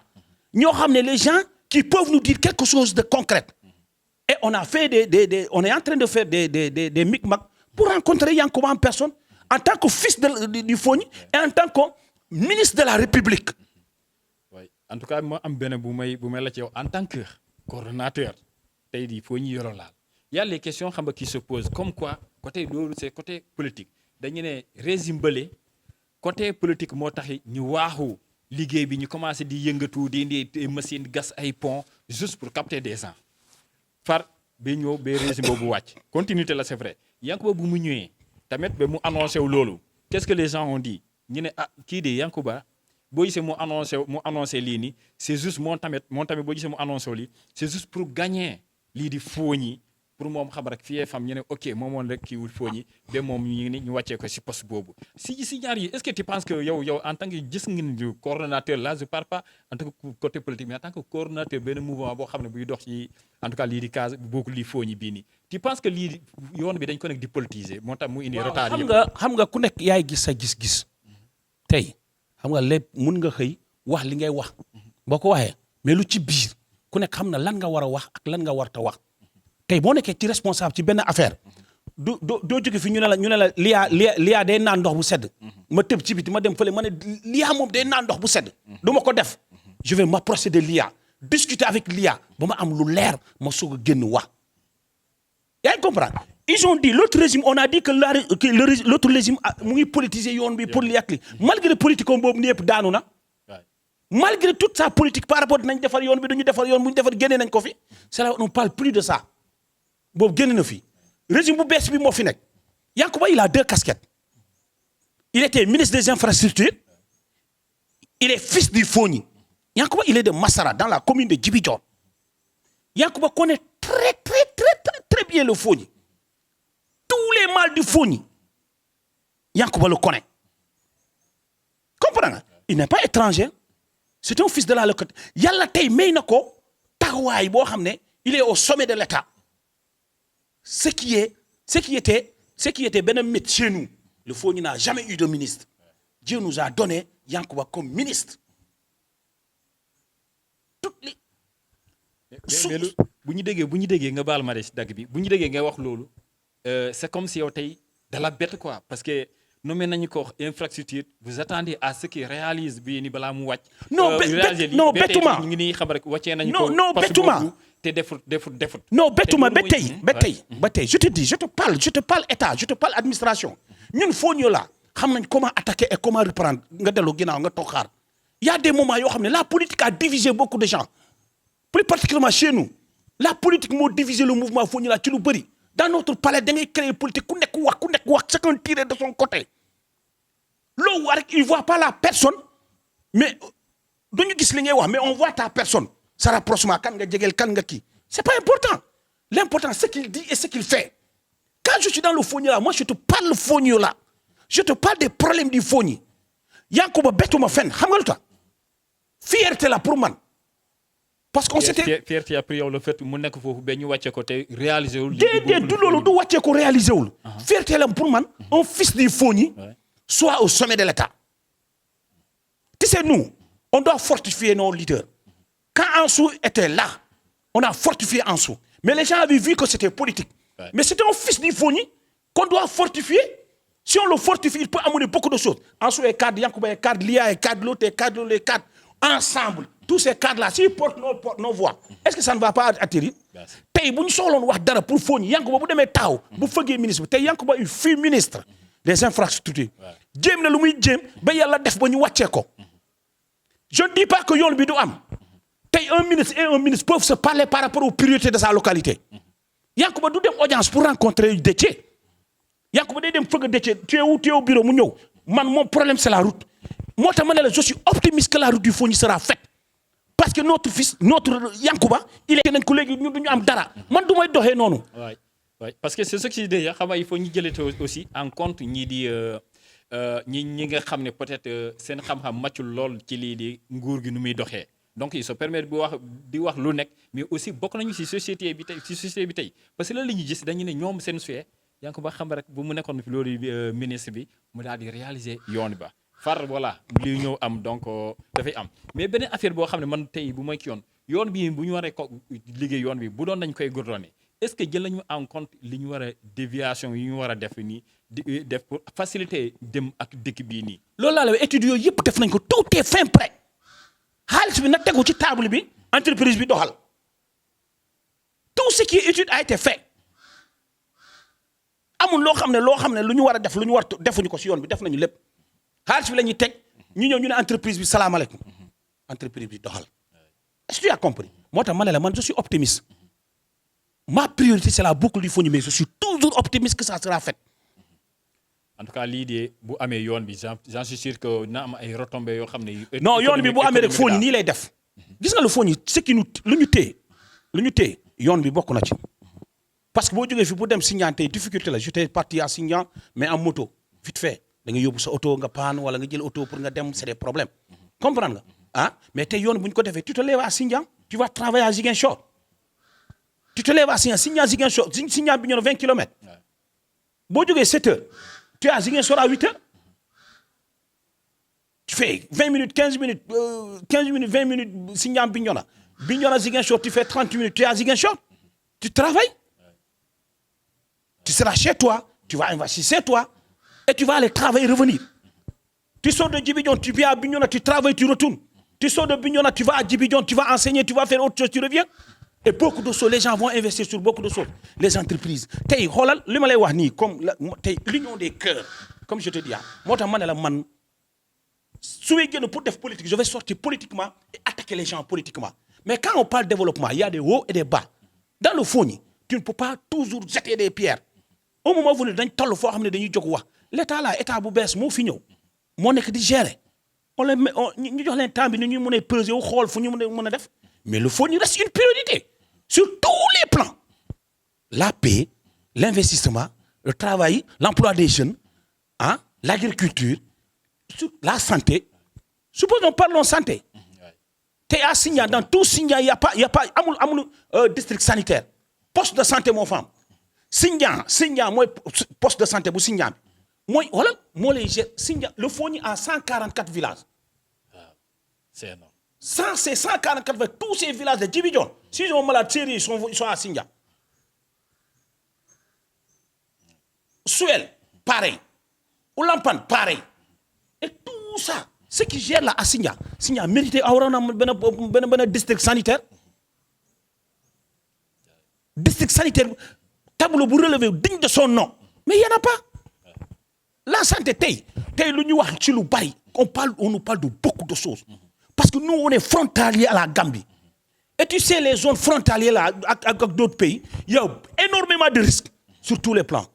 Nous ramener les gens qui peuvent nous dire quelque chose de concret. Et on a fait on est en train de faire des micmacs pour rencontrer Yankuba en personne, en tant que fils du Fogny et en tant que ministre de la République. Oui. En tout cas, moi, en tant que coordonnateur, il y a les questions qui se posent. Comme quoi, c'est côté politique. D'ailleurs, régime belé, côté politique, nous avons liggéey bi ñu commencé di yëngatu di indi machine gas ay pont juste pour capter des gens far ba ñëw ba régime boobu wàcc continuité la c'est vrai Yankuba bu mu ñëwee tamit ba mu annoncé wu loolu qu'est-ce que les gens ont dit ñu ne ah kii de Yankuba boo gisee mu annoncé lii nii c'est juste moom tamit boo gisee mu annoncé wu lii c'est juste pour gagner lii di Fogny pour moom xam rek fii fam ñu ne ok moomoon rek kii wul Fogny ba moom ñu wàccee ko si poste boobu si ñaar yi est-ce que tu penses que yow en tant que gis nga coordonnateur là je parle pas en tant que côté politique mais en tant que coordonnateur benn mouvement boo xam ne buy dox ci en tout cas lii di case bokku lii Fogny bii nii tu penses que lii yoon bi dañ ko nekk di politiser moo tax mu indi retard yi xam nga ku nekk yaay gis sa gis-gis tey xam nga lépp mun nga xëy wax li ngay wax boo ko waxee mais lu ci biir ku nekk xam na lan nga war a wax ak lan nga warta wax tey boo nekkee ci responsable ci benn affaire doo jóge fi ñu ne la liyaa day naan ndox bu sedd ma tëb ci biti ma dem fële ma ne liyaa moom day naan ndox bu sedd du ma ko def je vais m'approcher de liyaa discuter avec liyaa ba ma am lu leer ma soog a génn wax yaa ngi comprendre ils ont dit l'autre régime on a dit que l'autre régime mu ngi politiser yoon bi pour li yàq li malgré politique om boobu ni yëpp daanu na malgré toute sa politique par rapport nañ defar yoon bi dañu defar yoon bu ñu defar génnee nañ ko fi c'est là on parle plus de ça boobu génn na fi régime bu bees bi moo fi nekk Yankuba il a 2 casquettes il était ministre des infrastructures il est fils du Fogny Yankuba il est de Massara dans la commune de Djibidior Yankuba connaît très bien le Fogny tous les mal du Fogny Yankuba le connaît comprends nga il n'est pas étranger c'est un fils de la localité yàlla tey may na ko taxawaay boo xam ne il est au sommet de l'État ce qui était benn mythe chez nous le Fogny n'a jamais eu de ministre Dieu nous a donné Yankuba comme ministre toutes les mais bu ñu déggee nga baal ma de si dagg bi bu ñu déggee nga wax loolu c'est comme si yow tey da la bett quoi parce que nommé nañu ko infrastructure vous attendez à ce qu'il réalise bii ni balaa mu wàcc. non bettuma ñu ngi nii xam rek wàccee nañu ko. non bettuma te defut. non bettuma ba tey je te dis je te parle état je te parle administration ñun Fogny la xam nañ comment attaquer et comment reprendre nga dellu ginnaaw nga toog xaar y a des moments yoo xam ne la politique a divisé beaucoup de gens plus particulièrement chez nous la politique moo divisé le mouvement Fogny la ci lu bëri dans notre palais da ngay créer politique ku nekk wax chacun tirer de son côté. L'eau, il ne voit pas la personne, mais mais on voit ta personne. Ça rapproche ma c'est pas important. L'important, c'est ce qu'il dit et ce qu'il fait. Quand je suis dans le Fogny là, moi je te parle Fogny là. Je te parle des problèmes du Fogny. Yankuba Betouma Fen, fierté là pour moi. Parce qu'on s'était. Fierté après le fait que mon nek fofu ben ñu wacce ko té réaliser wul. Dédé du lolu du wacce ko réaliser wul. Fierté là pour moi, un fils du Fogny. Soit au sommet de l'État. Tu sais, nous, on doit fortifier nos leaders. Quand Ansou était là, on a fortifié Ansou. Mais les gens avaient vu que c'était politique. Ouais. Mais c'était un fils du Fogny qu'on doit fortifier. Si on le fortifie, il peut amener beaucoup de choses. Ansou est cadre, Yankuba est cadre, Lia est cadre, l'autre est cadre, les cadres. Ensemble, tous ces cadres-là, s'ils portent nos voix, est-ce que ça ne va pas atterrir? Tay buñ soxlon wax dara pour Fogny Yankuba bu démé taw bu feugé ministre tay Yankuba il fut ministre des infrastructures. Djem na lu muy djem ba yalla def ba ñu waccé ko. Je ne dis pas que yoon bi du am. Tay un ministre peuvent se parler par rapport aux priorités de sa localité. Yankuba du dem audience pour rencontrer Déthié. Yankuba day dem feug Déthié tu es au bureau mu ñew. Man mon problème c'est la route. Moi je suis optimiste que la route du Fogny sera faite. Parce que notre fils, notre Yankuba, il est un collègue, nous avons dara. Man du may doxé nonu. Oui, parce que c'est ce que je dis d'ailleurs, il faut ñu jëlé aussi en compte ñi di ñi nga xamné peut-être seen xam-xam matchul lool ci li di nguur gi nu muy doxé. Donc il se permet di wax lu nek mais aussi bokk nañu ci société bi tay parce que la ñu gis dañu né ñom seen sué yaa ngi ko ba xam rek bu mu nekkoon fi loolu ministre bi mu daal di réaliser yoon ba far voilà li ñëw am donc dafay am mais beneen affaire boo xam ne man tey bu may ci yoon bi bu ñu waree ko liggéey yoon bi bu doon dañ koy goudronné est-ce que jël nañu en compte li ñu war a déviation yi ñu war a def nii di def pour faciliter dem ak dëkk bii nii. loolu laa la études yooyu yëpp def nañ ko tout est fin prêt xaalis bi na tegu ci table bi entreprise bi doxal tout ce qui est étude a été fait amul loo xam ne lu ñu war a def lu ñu war defuñu ko si yoon bi def nañu lépp xaalis bi la ñuy teg ñu ñëw ñu ne entreprise bi salaamaaleykum entreprise bi doxal est-ce que tu as compris moo tax ma ne la man je suis optimiste ma priorité c'est la boucle du Fogni mais je suis toujours optimiste que ça sera fait. En tout cas lii de bu amee yoon bi j'en suis sûr que na am ay retombées yoo xam ne. non yoon bi bu amee rek Fogni nii lay def. gis nga lu Fogni ce qui lu ñu téye yoon bi bokk na ci. parce que boo jógee fi bu dem Sindian tey difficulté la j'étais parti à Sindian mais en moto vite fait da nga yóbbu sa oto nga paan wala nga jël oto pour nga dem c'est des problèmes. comprendre nga ah mais tey yoon bu ñu ko defee tu te lèves à Sindian tu vas travailler à Ziguinchor. tu te lèves à Sindian Ziguinchor Sindian bi ñu ne 20 kilomètres. boo jógee 7 heures. tu es à Ziguinchor à 8 heures. Tu fais 20 minutes, 15 minutes, 20 minutes, Sindian Bignona. Bignona Ziguinchor, tu fais 30 minutes, tu es à Ziguinchor. Tu travailles. Tu seras chez toi, tu vas investir chez toi, et tu vas aller travailler, revenir. Tu sors de Djibidjon, tu viens à Bignona, tu travailles, tu retournes. Tu sors de Bignona, tu vas à Djibidjon, tu vas enseigner, tu vas faire autre chose, tu reviens. Et beaucoup de choses, les gens vont investir sur beaucoup de choses. Les entreprises. Tay, holal, li ma lay wax ni comme l'union des cœurs, comme je te dis, moi ta man la man soué pour def politique, je vais sortir politiquement et attaquer les gens politiquement. Mais quand on parle de développement, il y a des hauts et des bas. Dans le Fogni, tu ne peux pas toujours jeter des pierres. Au moment où dañ toll fo xamné dañuy jog wax l'état là état bu bess mo fi ñew mo nek di gérer on les ñu jox leen temps bi ñu mëne peser wu xol fu ñu mëna def mais le Fogni reste une priorité sur tous les plans. La paix, l'investissement, le travail, l'emploi des jeunes, hein, l'agriculture, la santé. Supposons parlons santé. T'es à Sindian, dans tout Sindian, il n'y a pas district sanitaire. Poste de santé, mon femme. Sindian, moi, poste de santé pour Sindian. Moi, voilà, moi, Sindian, le Fogni a 144 villages. C'est énorme. 144, tous ces villages de Djibidjon, s'ils ont malade sérieux, ils sont à Sindian. Suel, pareil. Oulampan, pareil. Et tout ça, ce qui gère là à Sindian, Sindian mérite un district sanitaire. District sanitaire, tableau pour relever digne de son nom. Mais il n'y en a pas. La santé, on nous parle de beaucoup de choses. Parce que nous, on est frontaliers à la Gambie. Et tu sais, les zones frontalières là, avec d'autres pays, il y a énormément de risques sur tous les plans.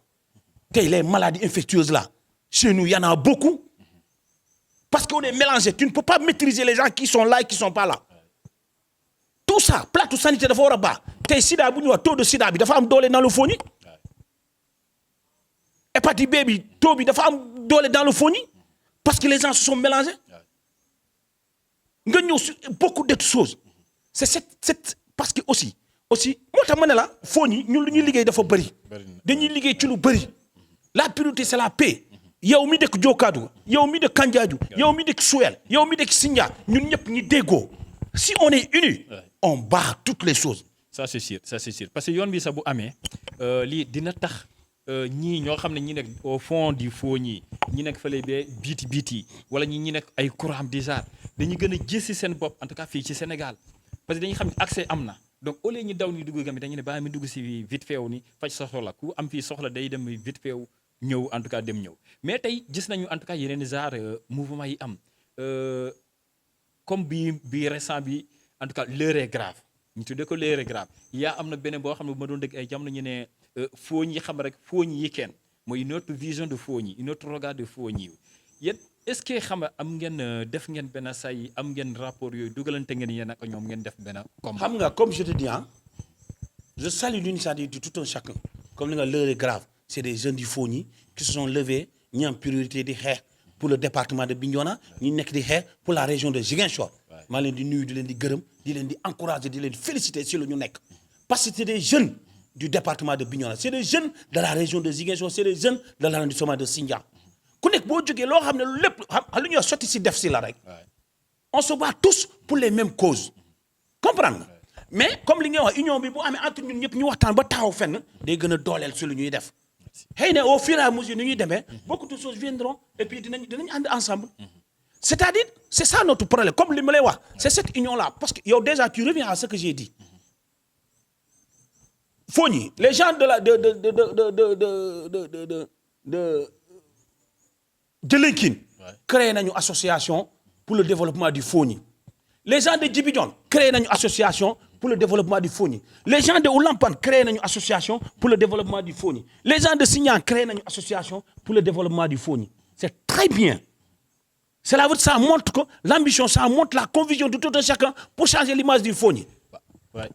Les maladies infectieuses là, chez nous, il y en a beaucoup. Parce qu'on est mélangé. Tu ne peux pas maîtriser les gens qui sont là et qui ne sont pas là. Tout ça, plateau sanitaire de Foraba, sida, taux de sida, il y a dans le Fogni. Hépatite B, taux de dans le Fogni. Parce que les gens se sont mélangés. Beaucoup d'autres choses. C'est cette parce que aussi moi ta mané la Fogni ñun lu ñuy liggéey dafa bari dañuy liggéey ci lu bari la priorité c'est la paix yow mi dëkk Jokadu yow mi dëkk Kandiaju yow mi dëkk Suel yow mi dëkk Sindia ñun ñëpp ñi déggoo si on est unis on bat toutes les choses. Ça c'est sûr parce que yoon bi sa bu amee lii dina tax ñii ñoo xam ne ñi nekk au fond du Fogni ñi nekk fële ba biti wala ñi nekk ay courant déjà dañuy gën a jësi seen bopp en tout cas fii ci Sénégal parce que dañuy xam ne accès am na donc au lieu ñu daw ni dugg Gambie dañu ne bàyyi mi dugg si vite fait ni faj sa soxla ku am fii soxla day dem vite fait ñëw en tout cas dem ñëw mais tey gis nañu en tout cas yeneen genre mouvement yi am comme bi récent bi en tout cas l'heure est grave ñu tuddee ko l'heure est grave am na beneen boo xam ne bu ma doon dégg ay jamono ñu ne Fogni xam rek Fogni yi kenn mooy une autre vision de Fogni une autre regard de Fogni yéen est-ce que xam nga am ngeen def ngeen benn say am ngeen rapport yooyu dugalante ngeen yéen ak ñoom ngeen def benn comme xam nga comme je te dis je salue l'initiative de tout un chacun comme li nga l'heure est grave c'est des jeunes du Fogni qui se sont levés ñi am priorité di xeex pour le département de Bignona ñi nekk di xeex pour la région de Ziguinchor maa leen di nuyu di leen di gërëm di leen di encourager di leen féliciter si lu ñu nekk parce que c'est des jeunes du département de Bignona c'est des jeunes de la région de Ziguinchor c'est des jeunes de l'arrondissement de Sindia ku nekk boo jógee loo xam ne lépp xam lu ñuy sotti si def si la rek on se bat tous pour les mêmes causes comprendre nga mais comme li nga wax union bi bu amee entre ñun ñëpp ñu waxtaan ba taxaw fenn day gën a dooleel si lu ñuy def xëy na au fur et à mesure ni ñuy demee beaucoup de choses viendront et puis dinañ ànd ensemble c'est-à-dire c'est ça notre problème comme li ma lay wax c'est cette union là parce que yow déjà tu reviens à ce que j'ai dit Fogny les gens de la de Lenkin créé nañu association pour le développement du Fogny les gens de Djibidione créé nañu association pour le développement du Fogny les gens de Oulampan créé nañu association pour le développement du Fogny les gens de Signan créé nañu association pour le développement du Fogny c'est très bien cela veut dire ça montre que l'ambition ça montre la conviction de tout un chacun pour changer l'image du Fogny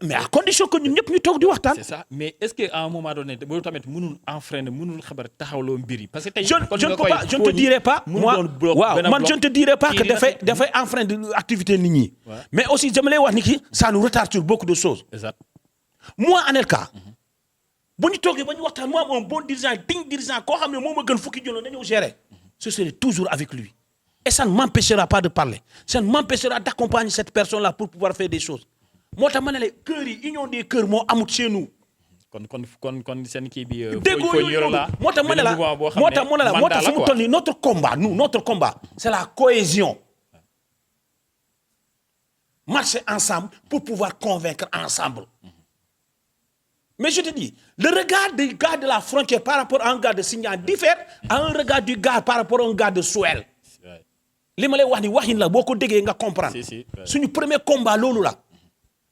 mais à condition que ñun ñëpp ñu toog di waxtaan. c'est ça mais est-ce que à un moment donné boobu tamit mënul enfreindre mënul xabar taxawloo mbir yi parce que tey je ne te dirai pas moi waaw man je ne te dirai pas que dafay enfreindre activité nit ñi mais aussi je me lay wax ni ki ça nous retarde sur beaucoup de choses. exact moi Anelka bu ñu toogee ba ñu waxtaan moi un bon dirigeant digne dirigeant koo xam ne moo ma gën fukki jëloon dañoo gérer ce serait toujours avec lui et ça ne m'empêchera pas de parler ça ne m'empêchera d'accompagner cette personne-là pour pouvoir faire des choses. moo tax ma ne la kër yi union des kër moo amut chez nous. kon seen kii bi. déggoo yooyu moo tax ma ne la moo tax fu mu toll nii notre combat c'est la cohésion. marcher ensemble pour pouvoir convaincre ensemble. mais je te dis le regard du gars de la frontière par rapport à un gars de Sindian diffère à un regard du gars par rapport à un gars de Suel. li ma lay wax ni waxin la boo ko déggee nga comprendre. suñu premier combat loolu la.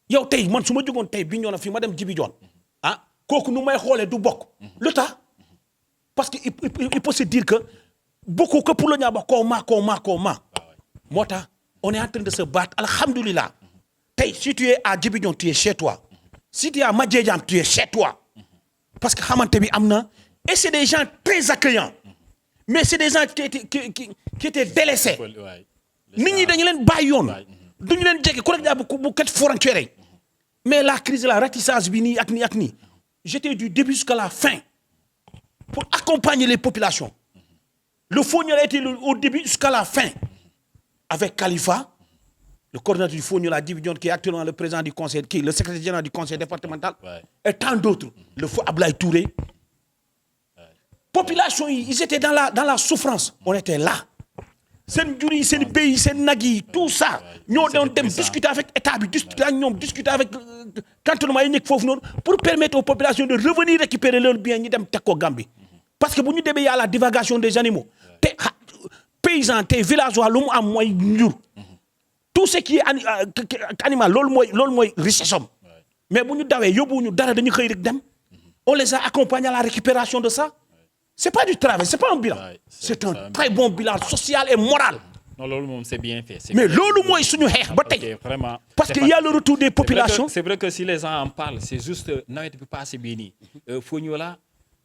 yow tey man su ma jógoon tey Bignona fii ma dem Djibidione kooku nu may xoolee du bokk lu tax parce que il peut se dire que beaucoup que pour le ñaa ba koo ma moo tax on est en train de se battre alhamdoulilah tey si tu es à Djibidione tu es chez toi si tu es à Madjédiam tu es chez toi parce que xamante bi am na et c'est des gens très accueillants mais c'est des gens qui étaient délaissés nit ñi dañu leen bàyyi yoon duñu leen jege ku rek daa bu kat frontière mais la crise la ratissage bi nii ak nii j'étais du début jusqu'à la fin pour accompagner les populations le Fogny a été au début jusqu'à la fin avec Khalifa le coordinateur du Fogny la Djibidione qui est actuellement le président du conseil le secrétaire général du conseil départemental et tant d'autres le feu Ablaye Touré population yi ils étaient dans la souffrance on était là seen jur yi seen béy yi seen nag yi tout ça ñoo doon dem discuter avec état bi discuter ak ñoom discuter avec cantonnement yi nekk foofu noonu pour permettre aux populations de revenir récupérer leurs biens ñi dem teg ko Gambie parce que bu ñu demee y a la divagation des animaux te paysans te villageois lu mu am mooy njur tout ce qui est animal loolu mooy richesse am mais bu ñu dawee yóbbuwuñu dara dañu xëy rek dem on les a accompagnés à la récupération de ça. C'est pas du travail, c'est pas un bilan. C'est un très bon bilan social et moral. Non, loolu c'est bien fait. Mais loolu mooy suñu xeex ba tey. Vraiment. Parce qu'il y a le retour des populations. C'est vrai que si les gens en parlent, c'est juste nawet bi passé bii nii. Fogny la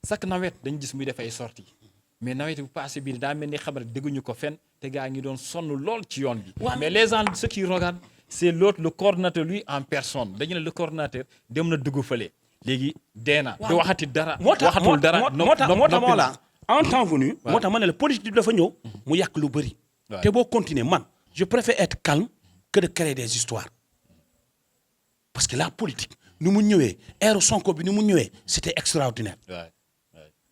chaque nawet dañu gis muy def ay sorties mais nawet bi passé bii daa mel ni xabar dégguñu ko fenn te gaa ngi doon sonn lool ci yoon bi. mais les gens ceux qui regardent c'est l'autre le coordinateur lui en personne dañu ne le coordinateur dem na dugg fële. léegi dee na du waxati dara. waxatul dara moo tax moo la en temps venu. moo tax ma ne la politique dafa ñëw. mu yàq lu bëri. te boo continuer man je préfère être calme que de créer des histoires parce que la politique ni mu ñëwee ère Sonko bi ni mu ñëwee c'était extraordinaire.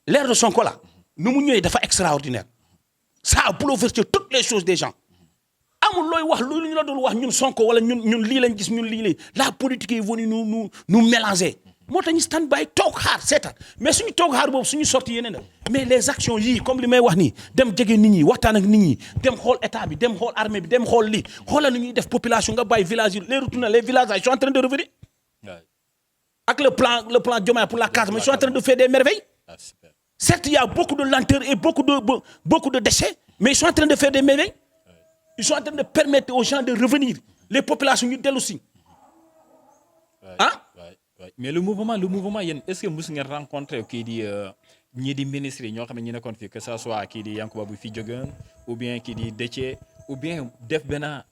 l'ère de Sonko là ni mu ñëwee dafa extraordinaire ça a bouleversé toutes les choses des gens. amul looy wax lu ñu la doon wax ñun Sonko wala ñun lii lañ gis ñun lii la politique est venue nous mélanger. moo tax ñu stand by toog xaar seetaan mais suñu toog xaar boobu suñu sorti yeneen la mais les actions yii comme li may wax nii dem jege nit ñi waxtaan ak nit ñi dem xool état bi dem xool armée bi dem xool lii xoolal lu ñuy def population nga bàyyi village yi les retourner les villages ils sont en train de revenir ak le plan Diomaye pour la Casamance ils sont en train de faire des merveilles certes il y a beaucoup de lenteur et beaucoup de déchets mais ils sont en train de faire des merveilles ils sont en train de permettre aux gens de revenir les populations ñu dellu si mais le mouvement yéen est-ce que mos ngeen rencontré kii di ñii di ministres yi ñoo xam ne ñu nekkoon fii que ça soit kii di Yankuba bu fi jógeen ou bien kii di Déthié ou bien def benn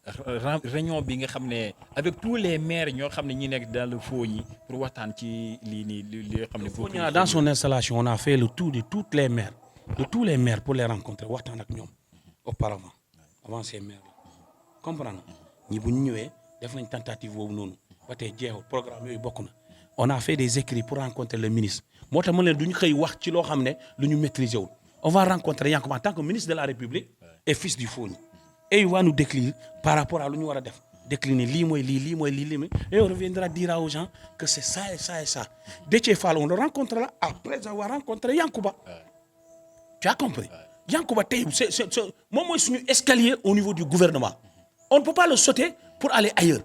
réunion bi nga xam ne avec tous les maires ñoo xam ne ñi nekk dans le Fogni pour waxtaan ci lii nii li nga xam ne. Fogni dans son installation on a fait le tour de toutes les maires pour les rencontrer waxtaan ak ñoom auparavant avant ces maires là comprendre ñi bu ñu ñëwee def nañ tentative boobu noonu ba tey jeexul programme yooyu bokk na on a fait des écrits pour rencontrer le ministre moo tax ma leen du ñu xëy wax ci loo xam ne lu ñu maîtriser wul on va rencontrer Yankuba en tant que ministre de la République et fils du Fogni et il va nous décliner par rapport à lu ñu war a def décliner lii mooy lii et on reviendra dire aux gens que c'est ça et ça et ça Déthié Fall on le rencontrera après avoir rencontré Yankuba tu as compris Yankuba tey c'est moom mooy suñu escalier au niveau du gouvernement on ne peut pas le sauter pour aller ailleurs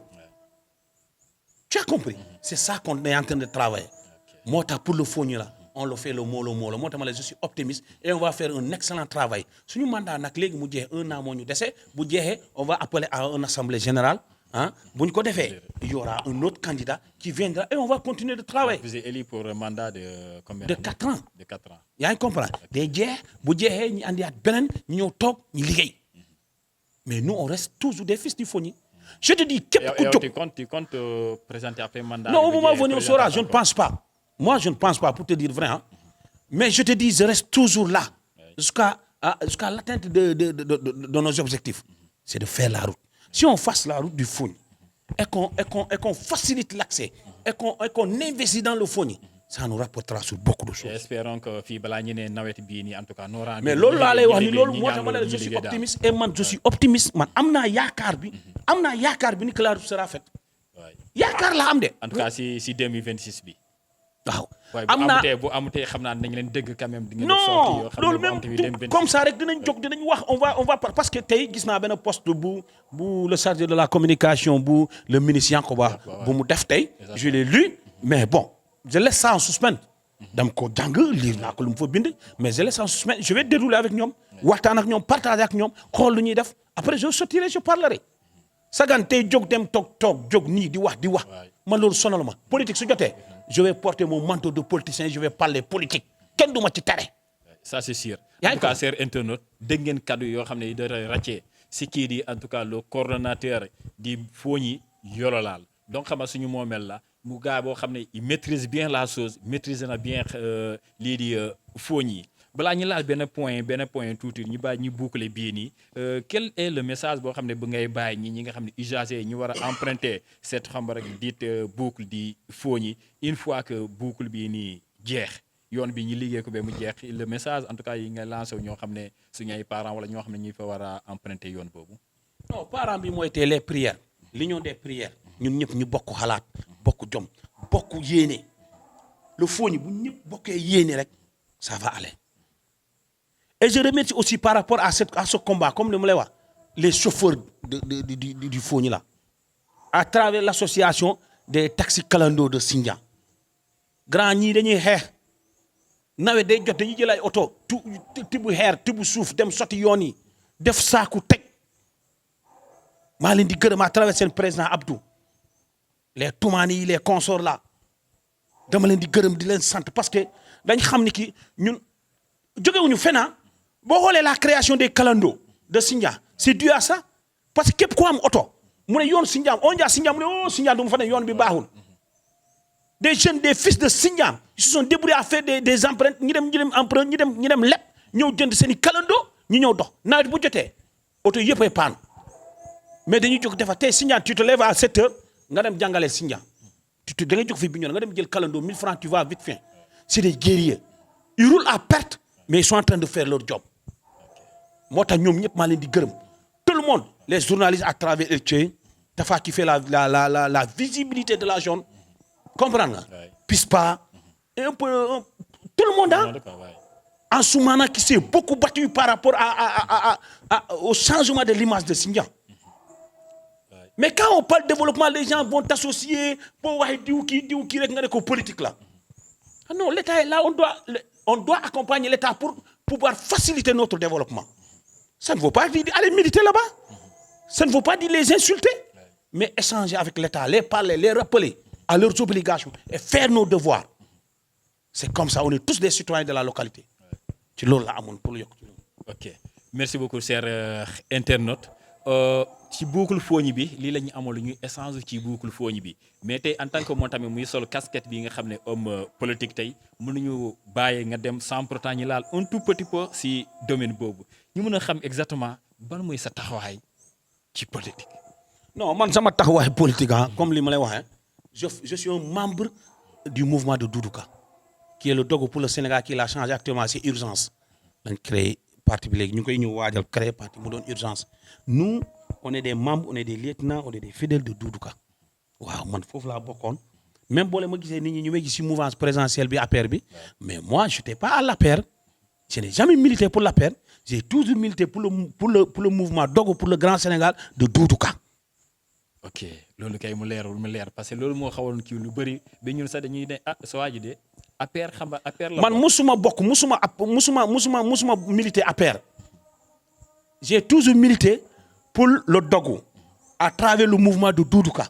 tu as compris c'est ça qu'on est en train de travailler moo tax pour le Fogni là on le fait le mollo moo tax ma la je suis optimiste et on va faire un excellent travail suñu mandat nag léegi mu jeex 1 an moo ñu dese bu jeexee on va appeler à une assemblée générale bu ñu ko defee il y aura un autre candidat qui viendra et on va continuer de travailler. Vous êtes élu pour un mandat de combien? De 4 ans. De 4 ans. yaa ngi comprendre day jeex bu jeexee ñu andiwaat beneen ñu ñëw toog ñu liggéey mais nous on reste toujours des fils du Fogni. Je te dis képp ku jóg tu comptes présenter après mandat? Non, au moment venu on saura, je ne pense pas. Moi, je ne pense pas, pour te dire vrai. Mais je te dis, je reste toujours là jusqu'à l'atteinte de nos objectifs. C'est de faire la route. Si on fasse la route du Fogni et qu'on facilite l'accès et qu'on investit dans le Fogni, ça nous rapportera sur beaucoup de choses. Espérons que fii balaa ñu ne nawet bii nii en tout cas. Mais loolu laa lay wax ni loolu moo tax ma ne je suis optimiste et man je suis optimiste man am naa yaakaar bi ni que la route sera faite. yaakaar laa am de. En tout cas si 2026 bi. waaw am naa bu amutee xam naa dañ leen dëgg quand même. di ngeen sorti yoo xam ne loolu même comme ça rek dinañ jóg dinañ wax on va parce que tey gis naa benn poste bu le chargé de la communication bu le ministre Yankuba bu mu def tey. Je l'ai lu mais bon je laisse ça en suspens. dama ko jàng lire naa ko lu mu fa bind mais je laisse en suspens je vais dérouler avec ñoom waxtaan ak ñoom partager ak ñoom xool lu ñuy def après je sortirai je parlerai. sagan tey jóg dem toog jóg nii di wax man loolu sonal ma politique su jotee je vais porter mon manteau de politicien je vais parler politique kenn du ma ci tere. Ça c'est sûr. En tout cas chers internautes dégg ngeen kaddu yoo xam ne yi dara ràccee si kii di en tout cas le coordonnateur di Fogni Yoro Laal donc xam nga suñu moomeel la mu gaa boo xam ne il maîtrise bien la chose maîtrise na bien lii di Fogni balaa ñu laal benn point tuuti ñu bàyyi ñu boucler bii nii quel est le message boo xam ne bu ngay bàyyi ñi nga xam ne usagers ñu war a emprunter cette xam rek dite boucle di Fogni une fois que boucle bii nii jeex yoon bi ñu liggéey ko ba mu jeex le message en tout cas yi nga lancé ñoo xam ne suñu ay parents wala ñoo xam ne ñu fa war a emprunter yoon boobu. non parents bi mooy tey les prières l'union des prières ñun ñëpp ñu bokk xalaat bokk jom bokk yéene le Fogni bu ñëpp bokkee yéene rek ça va aller. Et je remercie aussi par rapport à ce combat, comme le me l'a dit, les chauffeurs du Fogni là, à travers l'association des taxis Kalando de Sindia. Grand ñi dañuy xeex nawet day jot dañuy jël ay oto tibu xeer tibu suuf dem sotti yoon yi def saaku teg maa leen di gërëm à travers seen président Abdou les Toumani yi les consorts là dama leen di gërëm di leen sant parce que dañ xam ni ki ñun jógewuñu fena boo xoolee la création des Kalando de Sindia c'est dû à ça parce que képp ku am oto mu ne yoon Sindia on dit Sindia mu ne oh Sindia du ma fa ne yoon bi baaxul des jeunes des fils de Sindia ils se sont débrouillés à faire des empreintes ñu dem empreinte ñu dem leb ñëw jënd seen i Kalando ñu ñëw dox nawet bu jotee oto yëpp ay paan mais dañuy jóg defa tey Sindia tu te lèves à 7 heures nga dem jàngale Sindia da ngay jóg fii bi ñoon nga dem jël Kalando 1000 francs tu vas vite fait c'est des guerriers ils roulent à perte mais ils sont en train de faire leur job moo tax ñoom ñëpp maa leen di gërëm tout le monde les journalistes à travers Elthie Tafa qui fait la visibilité de la zone comprendre nga Pispa et un peu tout le monde Ansoumana qui s'est beaucoup battu par rapport au changement de l'image de Sindia. Mais quand on parle de développement, les gens vont t'associer pour voir diou qui rek nga ne ko politique là. Ah non, l'État est là, on doit accompagner l'État pour pouvoir faciliter notre développement. Ça ne veut pas dire aller militer là-bas. Ça ne veut pas dire les insulter, mais échanger avec l'État, les parler, les rappeler à leurs obligations et faire nos devoirs. C'est comme ça, on est tous des citoyens de la localité. ci loolu la amoon pour yokk ci loolu. Ok merci beaucoup chers internautes ci boucle Fogni bi lii la ñu amoon lu ñuy échange ci boucle Fogni bi mais tey en tant que moom tamit muy sol casquette bi nga xam ne homme politique tey mënuñu bàyyi nga dem sans pourtant ñu laal un tout petit peu si domaine boobu ñu mën a xam exactement ban mooy sa taxawaay ci politique. non man sama taxawaay politique comme li ma lay waxee je suis un membre du mouvement de Doudou Ka qui est le dogu pour le Sénégal qui l'a changé actuellement c'est urgence lañ créé parti bi léegi ñu koy ñëw waajal créé parti mu doon urgence nous on est des membres on est des lieutenants on est des fidèles de Doudou Ka waaw man foofu laa bokkoon même boole ma gisee nit ñi ñu may gis ci mouvance présidentielle bi APR bi mais moi j'étais pas à l'APR je n'ai jamais milité pour l'APR j'ai toujours milité pour le mouvement dogu pour le grand Sénégal de Doudou Ka. ok loolu kay mu leer parce que loolu moo xawoon kii lu bëri ba ñun sax dañuy ne sa waa ji de APR xam nga APR la. man musuma militer APR j'ai toujours milité pour le dogu à travers le mouvement de Doudou Ka.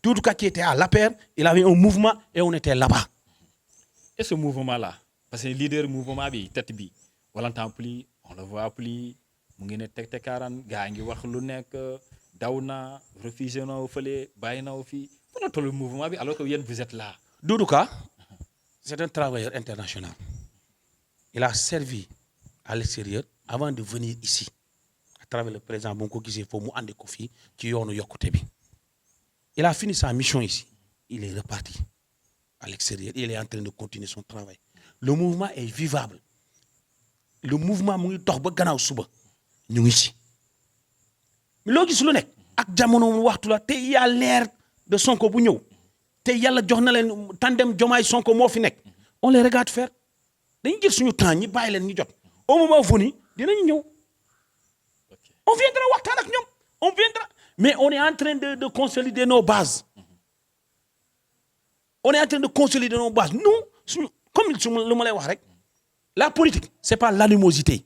Doudou Ka qui était à l'APR il avait un mouvement et on était là-bas. et ce mouvement là parce que leader mouvement bi tête bi on l'entend plus on le voit plus mu ngi ne teg kaaran gaa ngi wax lu nekk. daw na refusé na fële bàyyi na fii fu na tollu mouvement bi alors que yéen vous êtes là. Doudou Ka c'est un travailleur international il a servi à l'extérieur avant de venir ici à travers le président bu nga ko gisee foofu mu andi ko fii ci yoonu yokkute bi il a fini sa mission ici il est reparti à l'extérieur il est en train de continuer son travail le mouvement est vivable le mouvement mu ngi dox ba gannaaw suba ñu ngi ci. loo gis lu nekk ak jamono mu waxtu la te y a l'ère de Sonko bu ñëw te yàlla jox na leen tandem Diomaye Sonko moo fi nekk on les regarde faire dañuy jël suñu temps ñi bàyyi leen ñu jot au moment venu dinañu ñëw on viendra waxtaan ak ñoom on viendra mais on est en train de consolider nos bases on est en train de consolider nos bases nous suñu comme lu ma lay wax rek la politique c'est pas l'animosité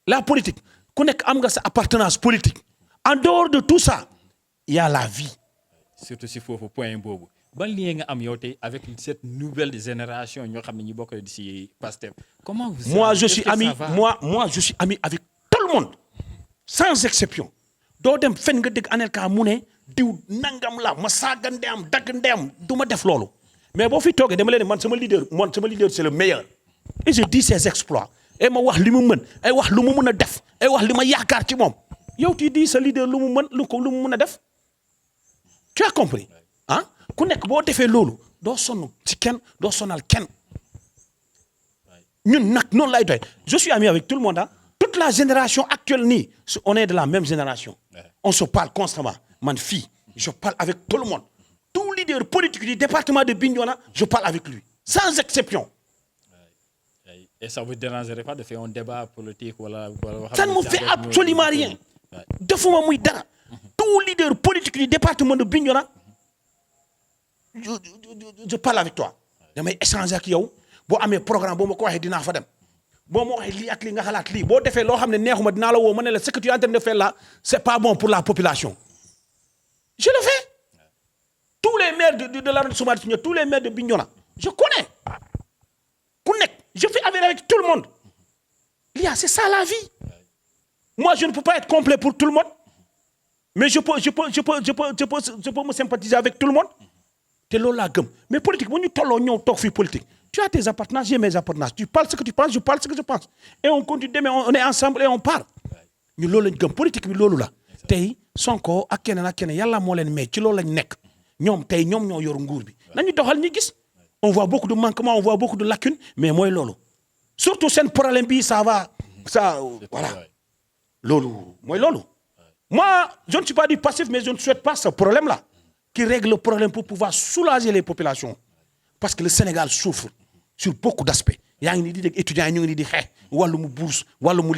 la politique ku nekk am nga sa appartenance politique en dehors de tout ça il y a la vie. surtout si foofu point boobu ban lien nga am yow tey avec cette nouvelle génération ñoo xam ne ñu bokk ci Pastef. comment vous. moi je suis ami avec tout le monde sans exception doo dem fen nga dégg Anelka mu ne diw nangam la ma saaga ndeyam dagg ndeyam du ma def loolu mais boo fi toogee dama leen man sama leader c'est le meilleur et je dis ses exploits et ma wax li mu mën ay wax lu mu mën a def ay wax li ma yaakaar ci moom yow tu dis sa leader lu mu mën lu mu mën a def tu as compris ku nekk boo defee loolu doo sonn ci kenn doo sonal kenn ñun nag noonu lay doy je suis ami avec tout le monde toute la génération actuelle nii on est de la même génération on se parle constamment man fii je parle avec tout le monde tout leader politique du département de Bignona je parle avec lui sans exception. Et ça vous dérangerait pas de faire un débat politique wala ça ne me fait absolument rien. defuma muy dara. tout leader politique du département de Bignona je parle avec toi. damay échanger ak yow boo amee programme boo ma ko waxee dinaa fa dem boo ma waxee lii ak lii nga xalaat lii boo defee loo xam ne neexuma dinaa la woo ma ne la ce que tu es en train de faire là c'est pas bon pour la population. je le fais. tous les maires de l'arrondissement de tous les maires de Bignona je connais. ku nekk je fais avec tout le monde. c'est ça la vie. moi je ne peux pas être complet pour tout le monde mais je peux me sympathiser avec tout le monde te loolu laa gëm mais politique bu ñu tolloo ñëw toog fii politique tu as tes appartenances j'ai mes appartenances tu parles ce que tu penses je parle ce que je pense et on continue demain on est ensemble et on parle ñu loolu lañ gëm politique bi loolu la tey Sonko ak keneen yàlla moo leen may ci loolu lañ nekk ñoom tey ñoom ñoo yor nguur bi nañu doxal ñi gis on voit beaucoup de manquements on voit beaucoup de lacunes mais mooy loolu surtout seen problème bi ça voilà loolu mooy loolu moi je ne suis pas du passif mais je ne souhaite pas ce problème là qui règle le problème pour pouvoir soulager les populations parce que le Sénégal souffre sur beaucoup d'aspects yaa ngi nii di dégg étudiants yi ñu ngi nii di xeex wàllu mu bourse wàllu mu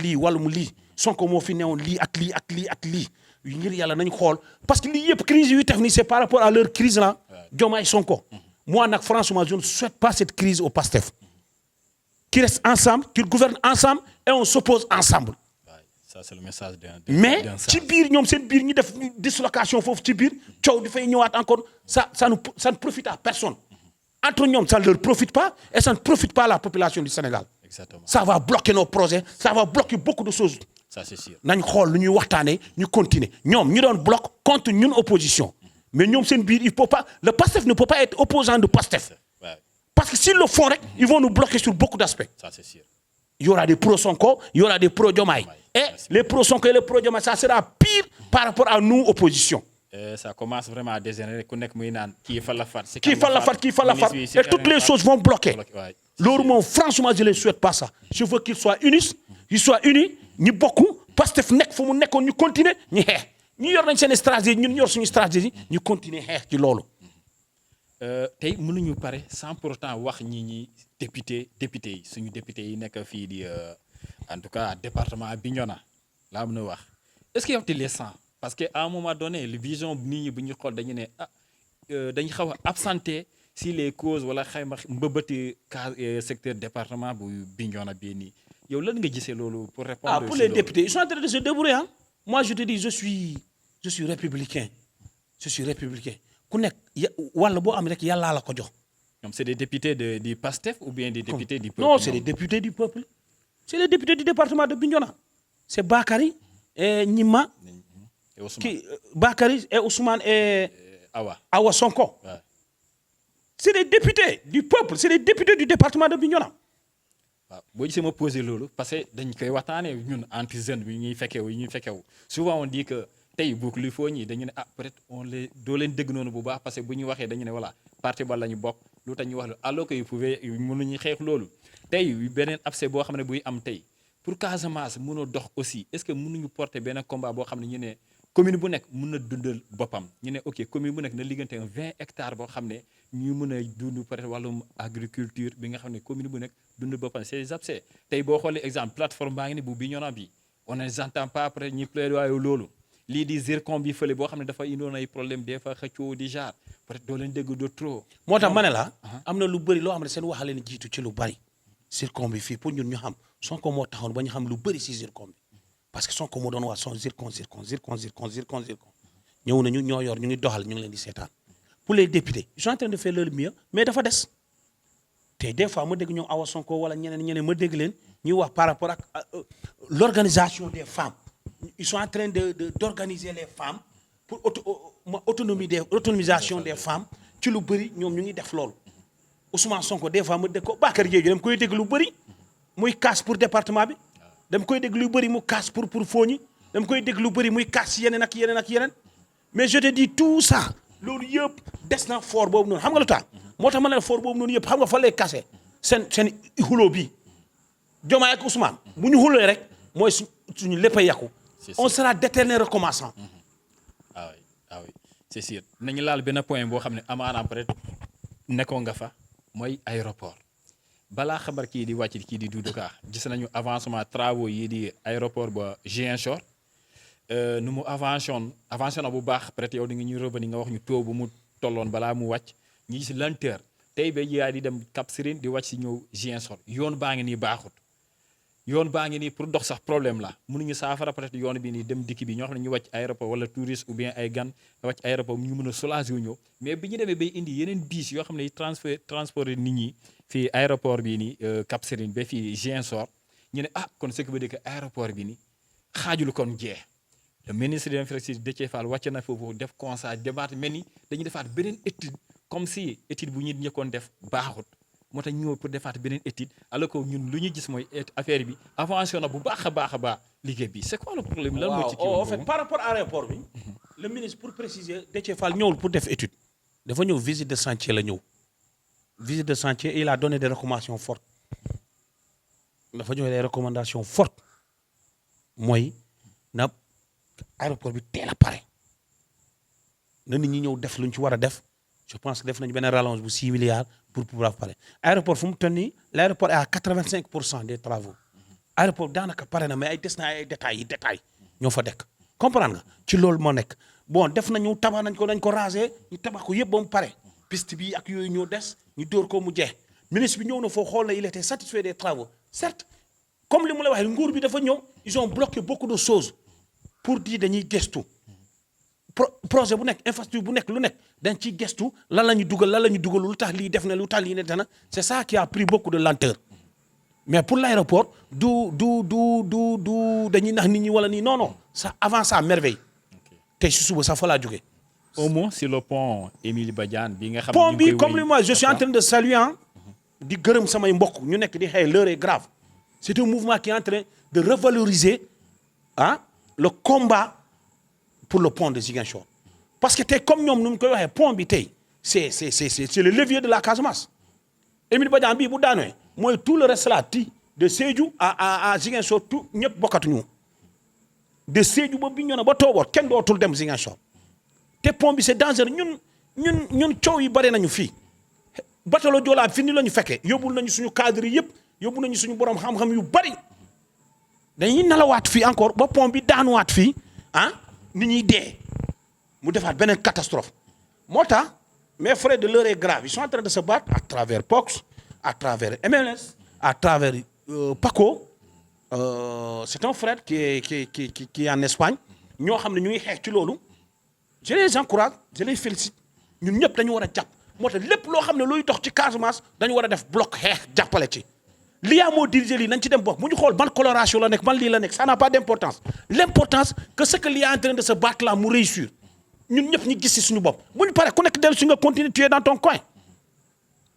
lii Sonko moo fi newoon lii ak lii ngir yàlla nañu xool parce que lii yëpp crise yu tef nii c'est par rapport à leur crise là Diomaye Sonko moi nag franchement je ne souhaite pas cette crise au Pastef qui reste ensemble qui gouverne ensemble et on s'oppose ensemble. Ça c'est le message mais ci biir ñoom seen biir ñu def dislocation foofu ci biir coow dafay ñëwaat encore ça ne profite à personne entre ñoom ça ne leur profite pas et ça ne profite pas à la population du Sénégal. Exactement. Ça va bloquer nos projets ça va bloquer beaucoup de choses ça c'est sûr. nañ xool lu ñuy waxtaanee ñu continuer ñoom ñu doon bloc contre ñun opposition mais ñoom seen biir il faut pas le PASTEF ne peut pas être opposant de PASTEF Ouais, parce que s'ils le font rek ils vont nous bloquer sur beaucoup d'aspects. ça c'est sûr. Il y aura des pro Sonko, il y aura des pro Diomaye et les pro Sonko et les pro Diomaye ça sera pire par rapport à nous opposition. Ça commence vraiment à dégénérer ku nekk muy naan kii fa la far. Kii fa la far et toutes les choses vont bloquer. Ouais. loolu moom franchement je les souhaite pas ça je veux qu'ils soient unis ñu bokk Pastef nekk fu mu nekkoon ñu continuer ñu xeex ñu yor nañ seen stratégie ñun yor suñu stratégie ñu continuer xeex ci loolu. tey mënuñu pare sans pour autant wax ñi député yi suñu député yi nekk fii di en tout cas département Bignona laa mën a wax est-ce que yow tu les sens parce que à un moment donné le vision nit ñi bu ñu xool dañu ne dañu xaw a absenté si les causes wala xayma mbëbëti secteur département bu Bignona bii nii yow lan nga gisee loolu pour répondre. Pour les députés ils sont en train de se débrouiller hein. Moi je te dis je suis républicain ku nekk wala boo am rek yàllaa la ko jox. ñoom c'est des députés du PASTEF ou bien des députés du peuple? Non, c'est des députés du peuple. C'est les députés du département de Bignona. C'est Bakary et Nima. Et Ousmane. Bakary et Ousmane et Awa Sonko. Ouais. C'est des députés du peuple, c'est des députés du département de Bignona. waaw boo gisee ma posé loolu parce que dañ koy waxtaanee ñun anti jeune bi ñuy fekkewu souvent on dit que tey bokk li foo ñi dañu ne peut-être doo leen dégg noonu bu baax parce que bu ñu waxee dañu ne voilà parti ba la ñu bokk lu tax ñu wax loolu alors que mënuñu xeex loolu tey beneen abcès boo xam ne buy am tey pour Casamance mën a dox aussi est-ce que mënuñu porter benn combat boo xam ne ñu ne commune bu nekk mën na dundal boppam ñu ne ok commune bu nekk na liggante 20 hectares boo xam ne ñu mën a dund peut-être wàllum agriculture bi nga xam ne commune bu nekk dund boppam c'est des abcès tey boo xoolee exemple plateforme baa ngi ne bu Bignona bi on ne les entend pas après ñi plaidoyer loolu lii di zircon bi fële boo xam ne dafa indoon ay problème des fois xëccoo di genre peut-être doo leen dégg de trop. moo tax ma ne la am na lu bëri loo xam ne seen waxale leen jiitu ci lu bëri zircon bi fii pour ñun ñu xam Sonko moo taxoon ba ñu xam lu bëri si zircon bi parce que Sonko moo doon wax son zircon ñëw nañu ñoo yor ñu ngi doxal ñu ngi leen di seetaan pour les députés ils sont en train de faire leur mieux mais dafa des te des fois ma dégg ñoom Awa Sonko wala ñeneen ma dégg leen ñuy wax par rapport ak l'organisation des femmes ils sont en train d'organiser les femmes pour autonomisation des femmes ci lu bëri ñoom ñu ngi def loolu Ousmane Sonko des fois ma dégg ko Bakary Diédhiou dama koy dégg lu bëri muy casse pour département bi dama koy dégg lu bëri mu casse pour Fogny dama koy dégg lu bëri muy casse yeneen ak yeneen mais je te dis tout ça loolu yëpp des na fort boobu noonu xam nga lu tax moo tax ma ne la fort boobu noonu yëpp xam nga fa lay casse seen xuloo bi Diomaye ak Ousmane bu ñu xulee rek mooy suñu lépp a yàqu on sera d'éternels recommençants. ah oui c'est sûr nañu laal benn point boo xam ne amaanaam peut-être nekkoon nga fa mooy aéroport balaa xabar kii di wàcc kii di Doudou Ka gis nañu avancement travaux yi di aéroport ba Ziguinchor nu mu avancé na bu baax peut-être yow di nga ñuy revenir nga wax ñu taux bu mu tolloon balaa mu wàcc ñu gis lenteur tey ba yaay di dem Cap Skirring di wàcc si ñëw Ziguinchor yoon baa ngi nii baaxut yoon baa ngi nii pour dox sax problème la mënuñu saafara peut-être yoon bi nii dem dikki bi ñoo xam ne ñu wàcc aéroport wala touriste ou bien ay gan wàcc aéroport ñu mën a soulager wu ñëw mais bi ñu demee bay indi yeneen bis yoo xam ne transporter nit ñi fii aéroport bii nii Cap Skirring ba fii Ziguinchor ñu ne kon ce qui veut dire que aéroport bi nii xaajul kon jeex le ministre de l'infrastructure Déthié Fall wàcc na foofu def constat débat mel ni dañuy defaat beneen étude comme si étude bu ñu njëkkoon def baaxut moo tax ñëw pour defaat beneen étude alors que ñun lu ñu gis mooy affaire bi avancé na bu baax a baax liggéey bi c'est quoi le problème lan moo ci kii en fait par rapport à aéroport bi le ministre pour préciser Déthié Fall ñëwul pour def étude dafa ñëw visite de chantier la ñëw visite de chantier il a donné des recommandations fortes dafa joxe des recommandations fortes mooy na aéroport bi teel a pare na nit ñi ñëw def lu ñu ci war a def je pense que def nañu benn rallonge bu 6 milliards pour pouvoir pare aéroport fu mu toll nii l'aéroport est à 85% des travaux aéroport daanaka pare na mais ay des na ay détails ñoo fa dekk comprendre nga ci loolu moo nekk bon def nañu tabax nañ ko raser ñu tabax ko yëpp ba mu pare piste bi ak yooyu ñoo des ñu dóor ko mu jeex ministre bi ñëw na foo xool na il était satisfait des travaux certes comme li mu la waxee nguur bi dafa ñëw ils ont bloqué beaucoup de choses pour dire dañuy gestu projet bu nekk infrastructure bu nekk lu nekk dañ ciy gestu lan la ñu dugal lu tax lii def na lu tax lii ne dana c'est ça qui a pris beaucoup de lenteur mais pour l'aéroport du dañuy nax nit ñi wala nii non ça avance à merveille tey si suba sax fa laa jógee. au moins sur le pont Émile Badiane bi nga xam pont bi comme li moi je suis en train de saluer di gërëm samay mbokk ñu nekk di xëy l'heure est grave c'est un mouvement qui est en train de revaloriser le combat pour le pont de Ziguinchor parce que tey comme ñoom nu mu koy waxee pont bi tey c'est le levier de la Casamance Émile Badiane bii bu daanoo mooy tout le reste là de Sédhiou à Ziguinchor tout ñëpp bokkatuñu de Sédhiou ba Bignona ba Tooboor kenn dootul dem Ziguinchor te pont bi c'est dangereux ñun coow yi bare nañu fii batalo Joola fi ni la ñu fekkee yóbbul nañu suñu cadre yëpp yóbbu nañu suñu borom xam-xam yu bari dañuy nalawaat fii encore ba pont bi daanuwaat fii nit ñuy dee mu defaat beneen catastrophe moo tax mes frères de l'heure est grave ils sont en train de se battre à travers POX à travers MLS à travers Paco c'est un frère qui est en Espagne ñoo xam ne ñu ngi xeex ci loolu je les encourage je les félicite ñun ñëpp dañu war a jàpp moo tax lépp loo xam ne luy dox ci Casamance dañu war a def bloc xeex jàppale ci lii moo dirigé lii nañ ci dem bokk bu ñu xool ban coloration la nekk ban lii la nekk ça n'a pas d'importance l'importance que ce que l'IA est en train de se battre là mu réussir ñun ñëpp ñu gis ci suñu bopp bu ñu paree ku nekk dellu si nga continuer tu es dans ton coin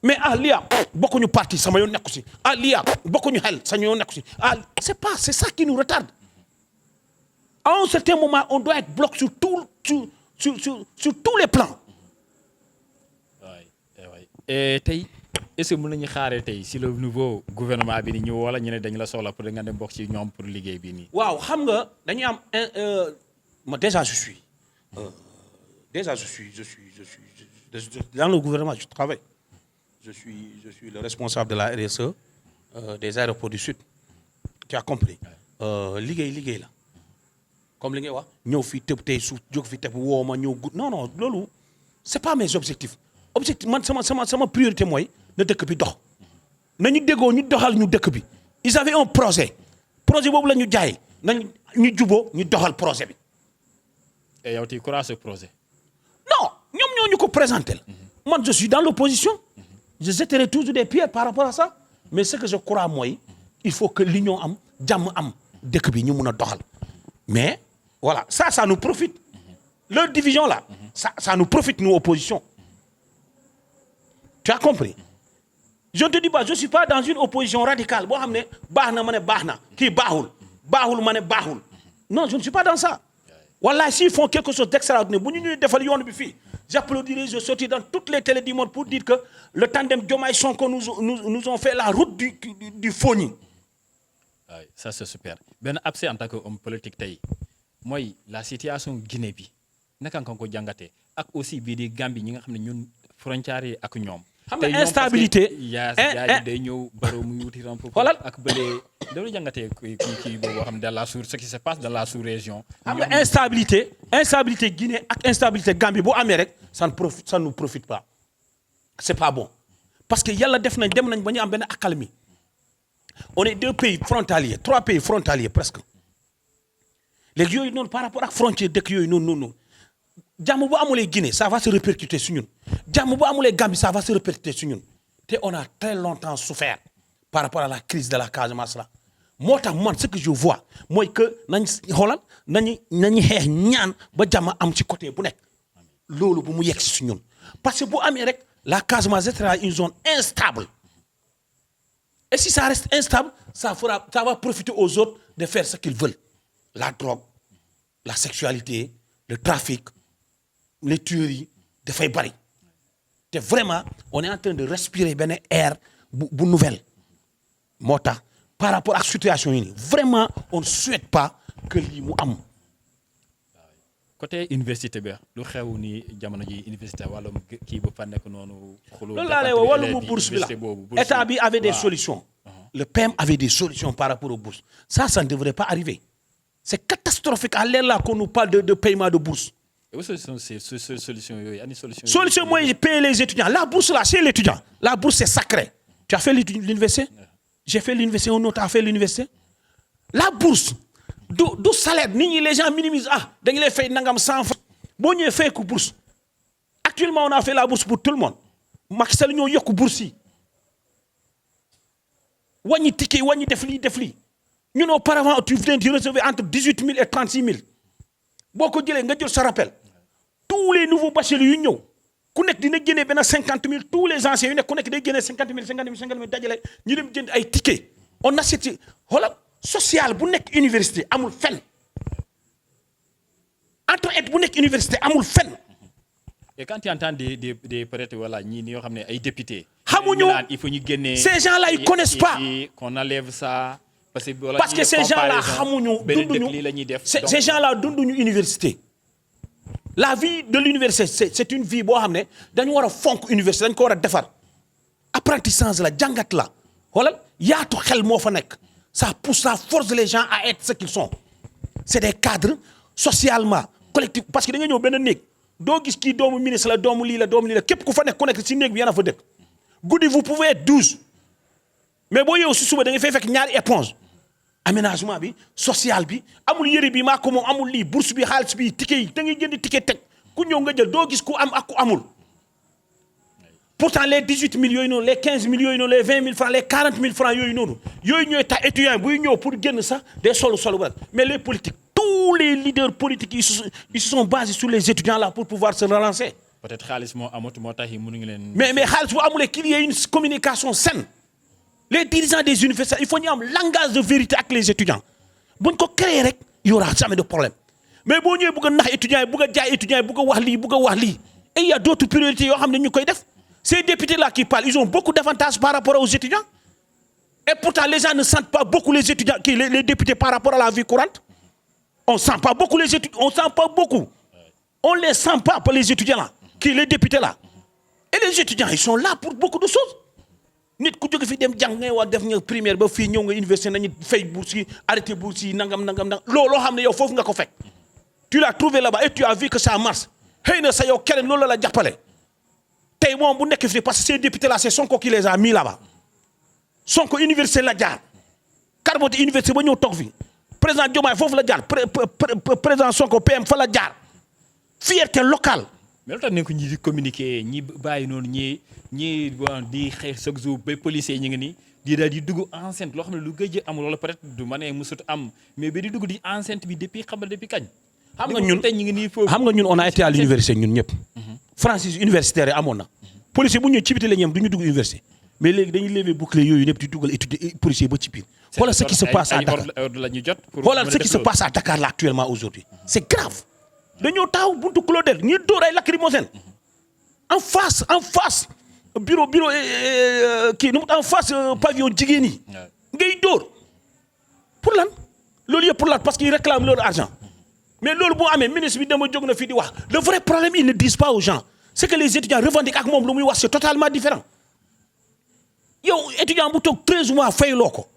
mais l'IA bokkuñu parti sama yoon nekku si l'IA bokkuñu xel sama yoon nekku si c'est ça qui nous retarde à un certain moment on doit être bloc sur tous les plans. waay tey est-ce que mën nañu xaaree tey si le nouveau gouvernement bi ni ñëw wala ñu ne dañu la soxla pour nga dem bokk ci ñoom pour liggéey bi nii. waaw xam nga dañuy am déjà je suis dans le gouvernement je travaille je suis le responsable de la RSE des aéroports du Sud tu as compris liggéey la comme li ngay wax ñëw fi tëb tey suuf jóg fi tëb woo ma ñëw non loolu c'est pas mes objectifs man sama priorité mooy na dëkk bi dox nañu déggoo ñu doxal ñu dëkk bi ils avaient un projet boobu la ñu jaay nañ ñu juboo ñu doxal projet bi. et yow tu crois ce projet. non ñoom ñoo ñu ko présenté. man je suis dans l'opposition. je jetterai toujours des pierres par rapport à ça mais ce que je crois mooy il faut que l'union am jàmm am dëkk bi ñu mun a doxal mais voilà ça nous profite leur division là ça nous profite nous opposition tu as compris je ne te dis pas je suis pas dans une opposition radicale boo xam ne baax na ma ne baax na kii baaxul ma ne baaxul non je ne suis pas dans ça wallahi s'ils font quelque chose d'extraordinaire bu ñu ñuy defal yoon bi fii j'applaudirai je sortis dans toutes les télés du monde pour dire que le tandem Diomaye Sonko nous ont fait la route du Fogny. waaw ça c'est super benn abcès en tant que homme politique tey mooy la situation Guinée bi naka nga ko jàngatee ak aussi bii di Gambie ñi nga xam ne ñun frontières yi ak ñoom. xam nga instabilité yaa day ñëw baro muy wuti renfort ak bële dañu jàngatee kii boobu xam ne ce qui se passe dans la sous-région. xam nga instabilité Guinée ak instabilité Gambie bu amee rek ça ne nous profite pas c'est pas bon parce que yàlla dem nañ ba ñu am benn accalmie on est 3 pays frontaliers presque léegi yooyu noonu par rapport ak frontière dëkk yooyu noonu jàmm bu amulee Guinée ça va se répercuter sur ñun jàmm bu amulee Gambie ça va se répercuter sur ñun te on a très longtemps souffert par rapport à la crise de la Casamance là moo tax man ce que je vois mooy que nañu xeex ñaan ba jàmm am ci côté bu nekk loolu bu mu yegg si ñun parce que bu amee rek la Casamance sera une zone instable et si ça reste instable ça va profiter aux autres de faire ce qu'ils veulent la drogue la sexualité le trafic les tueries dafay bari te vraiment on est en train de respirer benn air bu nouvelle moo tax par rapport ak situation yi nii vraiment on ne souhaite pas que lii mu am. côté université bi lu xew ni jamono ji université wala kii bu fa nekk noonu. loolu laa lay wax wàllum bourse bi la état bi avait des solutions. Le PM avait des solutions par rapport aux bourses ça ne devrait pas arriver c'est catastrophique à l'heure là qu'on nous parle de paiement de bourse. Solution yooyu ani solution mooy payer les étudiants la bourse là c'est l'étudiant la bourse c'est sacré tu as fait l'université j'ai fait l'université un autre a fait l'université la bourse du salaire nit ñi les gens minimisent dañu lay fay nangam 100 francs boo ñëwee fay ko bourse actuellement on a fait la bourse pour tout le monde Macky Sall ñoo yokk bourse yi wàññi ticket wàññi def lii ñun auparavant tu recevais entre 18 000 et 36 000 boo ko jëlee nga jël sa rappel tous les nouveaux bacheliers yu ñëw ku nekk dina génnee benn 50 000 tous les anciens yu nekk ku nekk day génnee 50 000 dajale ñu dem jënd ay ticket on achète xoolal social bu nekk université amul fenn entre-aide bu nekk université amul fenn. Et quand tu entends des peut-être voilà ñii ñoo xam ne ay députés. xamuñu il faut ñu génnee. ces gens-là ils connaissent pas. qu'on enlève ça. parce que ces gens-là xamuñu dunduñu ces gens-là dunduñu université. la vie de l'université c'est une vie boo xam ne dañu war a fonk université dañu ko war a defar apprentissage la jàngat la xoolal yaatu xel moo fa nekk ça pousse ça force les gens à être ce qu'ils sont c'est des cadres socialement collectif parce que da nga ñëw benn néeg doo gis kii doomu ministre la doomu lii la képp ku fa nekk ku nekk ci néeg bi yéen a fa dëkk guddi vous pouvez être 12 mais boo yeewu si suba da nga fay fekk ñaari éponge aménagement bi social bi amul yëre bi maa ko moom amul lii bourse bi xaalis bi ticket yi da ngay jënd ticket teg ku ñëw nga jël doo gis ku am ak ku amul pourtant les 18 000 yooyu noonu les 15 000 yooyu noonu les 20 000 francs les 40 000 francs yooyu noonu yooyu ñooy tax étudiant buy ñëw pour génn sax day solu ba mais les politiques tous les leaders politiques ils se sont basés sur les étudiants là pour pouvoir se relancer. peut-être xaalis moo amatu moo tax mënuñu leen. mais xaalis bu amulee qu'il y ait une communication saine. Les dirigeants des universités il faut ñu am langage de vérité ak les étudiants buñ ko créer rek y aura jamais de problème mais boo ñëwee bëgg a nax étudiants yi bëgg a jaay étudiants yi bëgg a wax lii et il y a d'autres priorités yoo xam ne ñu koy def ces députés là qui parlent ils ont beaucoup d'avantages par rapport aux étudiants et pourtant les gens ne sentent pas beaucoup les étudiants les députés par rapport à la vie courante on sent pas beaucoup les étudiants on les sent pas pour les étudiants là les députés là et les étudiants ils sont là pour beaucoup de choses. nit ku jóge fi dem jàng ngay wax def nga primaire ba fii ñëw nga université nañu fay bourse yi arrêté bourse yi nangam looloo xam ne yow foofu nga ko fekk tu l'as trouvé là-bas et tu as vu que ça marche xëy na sa yow keneen loolu la jàppale tey moom bu nekk fi parce que ces députés là c'est Sonko qui les a mis là-bas Sonko université la jaar Carboti université ba ñëw toog fi président Diomaye foofu la jaar président Sonko PM fa la jaar fierté locale. mais lu tax ne ko ñi di communiquer ñi bàyyi noonu ñi di xeex chaque jour ba policiers ñi ngi nii di daal di dugg enceinte loo xam ne lu gëj amul wala peut-être du ma ne mësut am mais ba di dugg di enceinte bi depuis kañ. xam nga ñun on a été à l'université ñun ñëpp. franchise universitaire yi amoon na. policier bu ñëw ci biti la ñam du ñu dugg université mais léegi dañuy lever bouclier yooyu ñëpp di dugal étudier policier ba ci biir. xoolal ce qui se passe à Dakar xoolal ce qui se passe à Dakar là actuellement aujourd'hui c'est grave. dañoo taxaw buntu Claudel ñuy dóor ay lacrymogène en face bureau kii nu mu en face pavillon jigéen yi ngay dóor pour lan loolu yëpp pour lan parce qu'ils réclament leur argent mais loolu boo amee ministre bi dama jóg na fii di wax le vrai problème ils ne disent pas aux gens c'est que les étudiants revendiquent ak moom lu muy wax c'est totalement différent yow étudiant bu toog 13 mois fayloo ko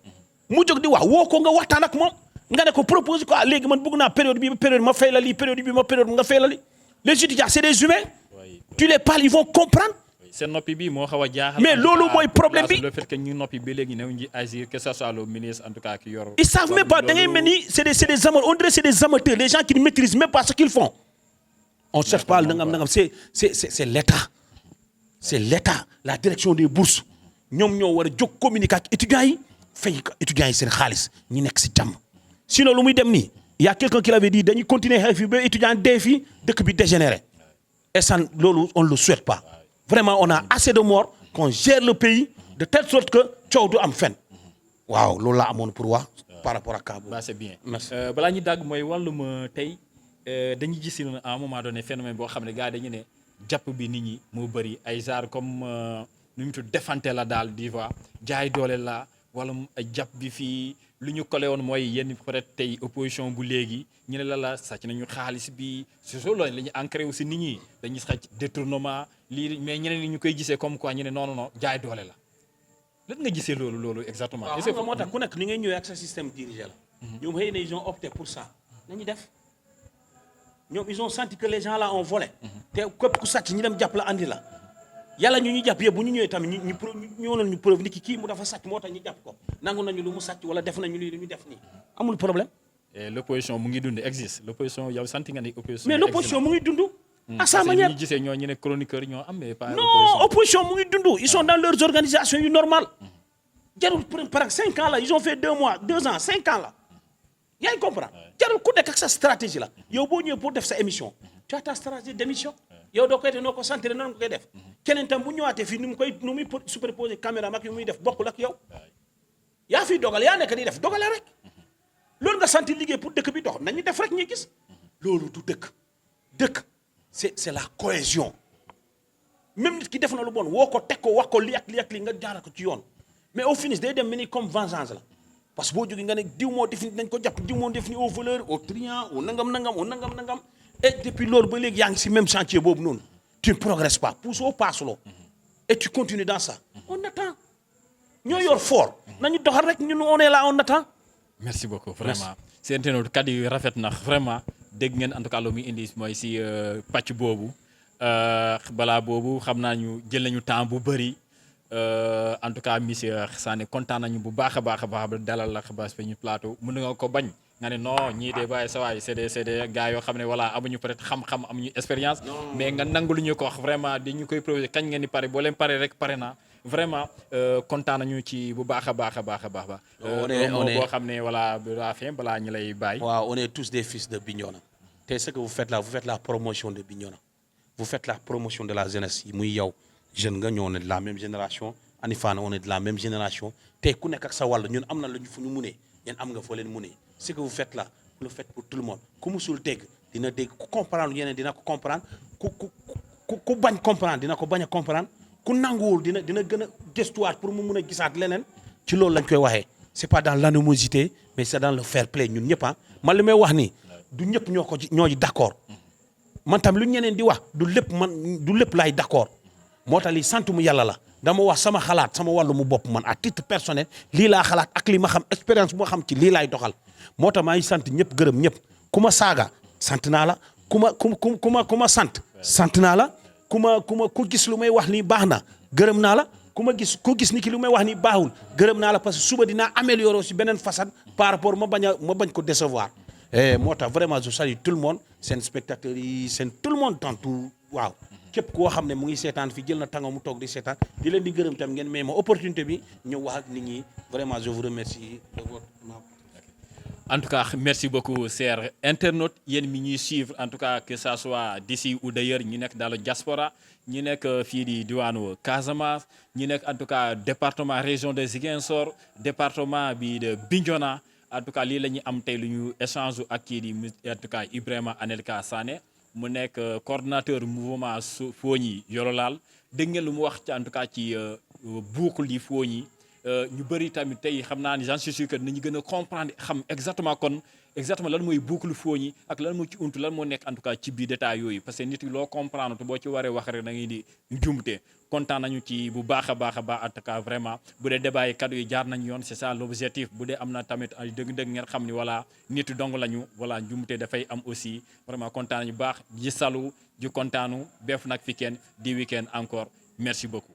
mu jóg di wax woo ko nga waxtaan ak moom nga ne ko propose quoi léegi man bëgg naa période ma fay la lii période bi ma période nga fay la lii les étudiants c'est des humains tu les parles ils vont comprendre. seen noppi bi moo xaw a jaaxal. mais loolu mooy problème bi le fait que ñu noppi ba léegi new ngi agir que ça soit le ministre en tout cas qui yor. ils savent même pas da ngay mel ni c'est des amateurs on dirait c'est des amateurs des gens qui ne maîtrisent même pas ce qu'ils font. on cherche pas nangam c'est l'État c'est l'État la direction des bourses ñoom ñoo war a jóg communiquer ak étudiants yi fay étudiants yi seen xaalis ñi nekk ci jàmm. sinon lu muy dem nii y a quelqu'un qui l'avait dit dañuy continuer xeex fi ba étudiant dee fii dëkk bi dégénéré et ça loolu on le souhaite pas vraiment on a assez de morts qu'on gère le pays de telle sorte que coow du am fen waaw loolu laa amoon pour wax par rapport à cas boobu. c'est bien merci. balaa ñu dàgg mooy wàllum tey dañuy gis ne à un moment donné phénomène boo xam ne gars dañu ne jàpp bi nit ñi moo bëri ay genre comme nu mu tudd defante la daal di voir jaay doole la wala jàpp bi fii. lu ñu collé woon mooy yenn peut-être tey opposition bu léegi ñu ne la sàcc nañu xaalis bi c'est ça la ñu ancré aussi nit ñi dañuy sàcc détournement lii mais ñeneen ñi ñu koy gisee comme quoi ñu ne non jaay doole la lan nga gisee loolu exactement. waaw xam nga moo tax ku nekk ni ngay ñëwee ak sa système dirigé la. ñoom xëy na ils ont opté pour ça nañu def ñoom ils ont senti que les gens là ont volé. te képp ku sàcc ñi dem jàpp la andi la. yàlla ñu jàpp yëpp bu ñu ñëwee tamit ñu ñëwoon ñu preuve ni kii mu dafa sàcc moo tax ñu jàpp ko nangu nañu lu mu sàcc wala def nañu lu ñu def nii amul problème. et l'opposition mu ngi dund existe l'opposition yow santi nga ni opposition. mais l'opposition mu ngi dund. à sa manière parce que ñu gisee ñu ne chroniqueur ñoo am mais pas. non opposition mu ngi dund ils sont dans leurs organisations yu normal jarul par exemple 5 ans là ils ont fait 2 mois 2 ans 5 ans là yaa ngi comprendre jarul ku nekk ak sa stratégie la yow boo ñëwee pour def sa émission tu as ta stratégie d'émission yow doo koy def noo ko sentir noonu nga koy def keneen tam bu ñëwaatee fii nu muy superposer caméra mag yu muy def bokkul ak yow yaa fiy dogal yaa nekk di def dogale rek loolu nga sentir liggéey pour dëkk bi dox nañu def rek ñuy gis loolu du dëkk c'est la cohésion même nit ki def na lu bon woo ko teg ko wax ko li ak li nga jaaral ko ci yoon mais au finish day dem mel ni comme vengeance la parce que boo jógee nga ne diw moo def ni dañ ko jàpp diw moo def ni au voleur au truand au nangam et depuis loolu ba léegi yaa ngi si même chantier boobu noonu tu ne progresses pas pousse au passe loo et tu continues dans ça on attend ñoo yor fort nañu doxal rek ñun on est là on attend. merci beaucoup vraiment seen tenor kàddu yi rafet na vraiment dégg ngeen en tout cas lu muy indi mooy si pàcc boobu balaa boobu xam naa ñu jël nañu temps bu bëri en tout cas monsieur Sané kontaan nañu bu baax a baax dalal la xabaar fi ñu plateau mën nga ko bañ nga ne non ñii de bàyyi sa waay c'est des gars yoo xam ne voilà amuñu peut-être xam-xam amuñu expérience mais nga nangu lu ñu ko wax vraiment di ñu koy proposé kañ ngeen di pare boo leen pare rek pare na vraiment kontaan nañu ci bu baax a baax. boo xam ne voilà balaa fin balaa ñu lay bàyyi. waaw on est tous des fils de Bignona te ce que vous faites là vous faites la promotion de Bignona vous faites la promotion de la jeunesse yi muy yow jeune nga ñoo ne de la même génération Anifana on est de la même génération te ku nekk ak sa wàll ñun am na lu ñu fu ñu munee yéen am nga foo leen munee ce que vous faites là vous le faites pour tout le monde ku musul dégg dina dégg ku comprendre yeneen dina ko comprendre ku bañ comprendre dina ko bañ a comprendre ku nanguwul dina gën a gëstuwaat pour mu mun a gisaat leneen ci loolu lañ koy waxee c'est pas dans l'animosité mais c'est dans le fair play ñun ñëpp man li may wax nii du ñëpp ñoo d'accord man tam lu ñeneen di wax du lépp laay d'accord moo tax lii sant mu yàlla la dama wax sama xalaat sama wàllu mu bopp man à titre personnel lii laa xalaat ak li ma xam expérience bu ma xam ci lii laay doxal moo tax maa ngi sant ñëpp gërëm ñëpp ku ma saaga sant naa la ku ma sant naa la ku gis lu may wax nii baax na gërëm naa la ku gis ni ki lu may wax nii baaxul gërëm naa la parce que suba dinaa améliorer aussi beneen façade par rapport ma bañ ko décevoir moo tax vraiment je salue tout le monde seen spectateurs yi seen tout le monde tantu waaw képp koo xam ne mu ngi seetaan fi jël na tànga mu toog di seetaan di leen di gërëm tam ngeen may ma opportunité bi ñëw wax ak nit ñi vraiment je vous remercie de votre en tout cas merci beaucoup chers internautes yéen mi ñuy suivre en tout cas que ça soit d'ici ou d'ailleurs ñi nekk dans le diaspora ñi nekk fii di diwaanu Casamance ñi nekk en tout cas département région de Ziguinchor département bi de Bignona en tout cas lii la ñuy am tey lu ñu échange ak kii di en tout cas Ibrahima Anelka Sané mu nekk coordonnateur mouvement Fogni Yololal dégg ngeen lu mu wax ci en tout cas ci boucle di Fogni ñu bëri tamit tey xam naa ni j'en suis sûr que nañu gën a comprendre xam exactement lan mooy boucle Fogni ak lan moo ci untu lan moo nekk en tout cas ci biir détail yooyu parce que nit yi loo comprendre te boo ci waree wax rek da ngay di njumte kontaan nañu ci bu baax a baax en tout cas vraiment bu dee débat yi kaddu yi jaar nañu yoon c'est ça l'objectif bu dee am na tamit ay dëgg-dëgg ngeen xam ni voilà nit dong lañu voilà njumte dafay am aussi vraiment kontaan nañu baax ji salu ji kontaanu beef nag fi kenn di week-end encore merci beaucoup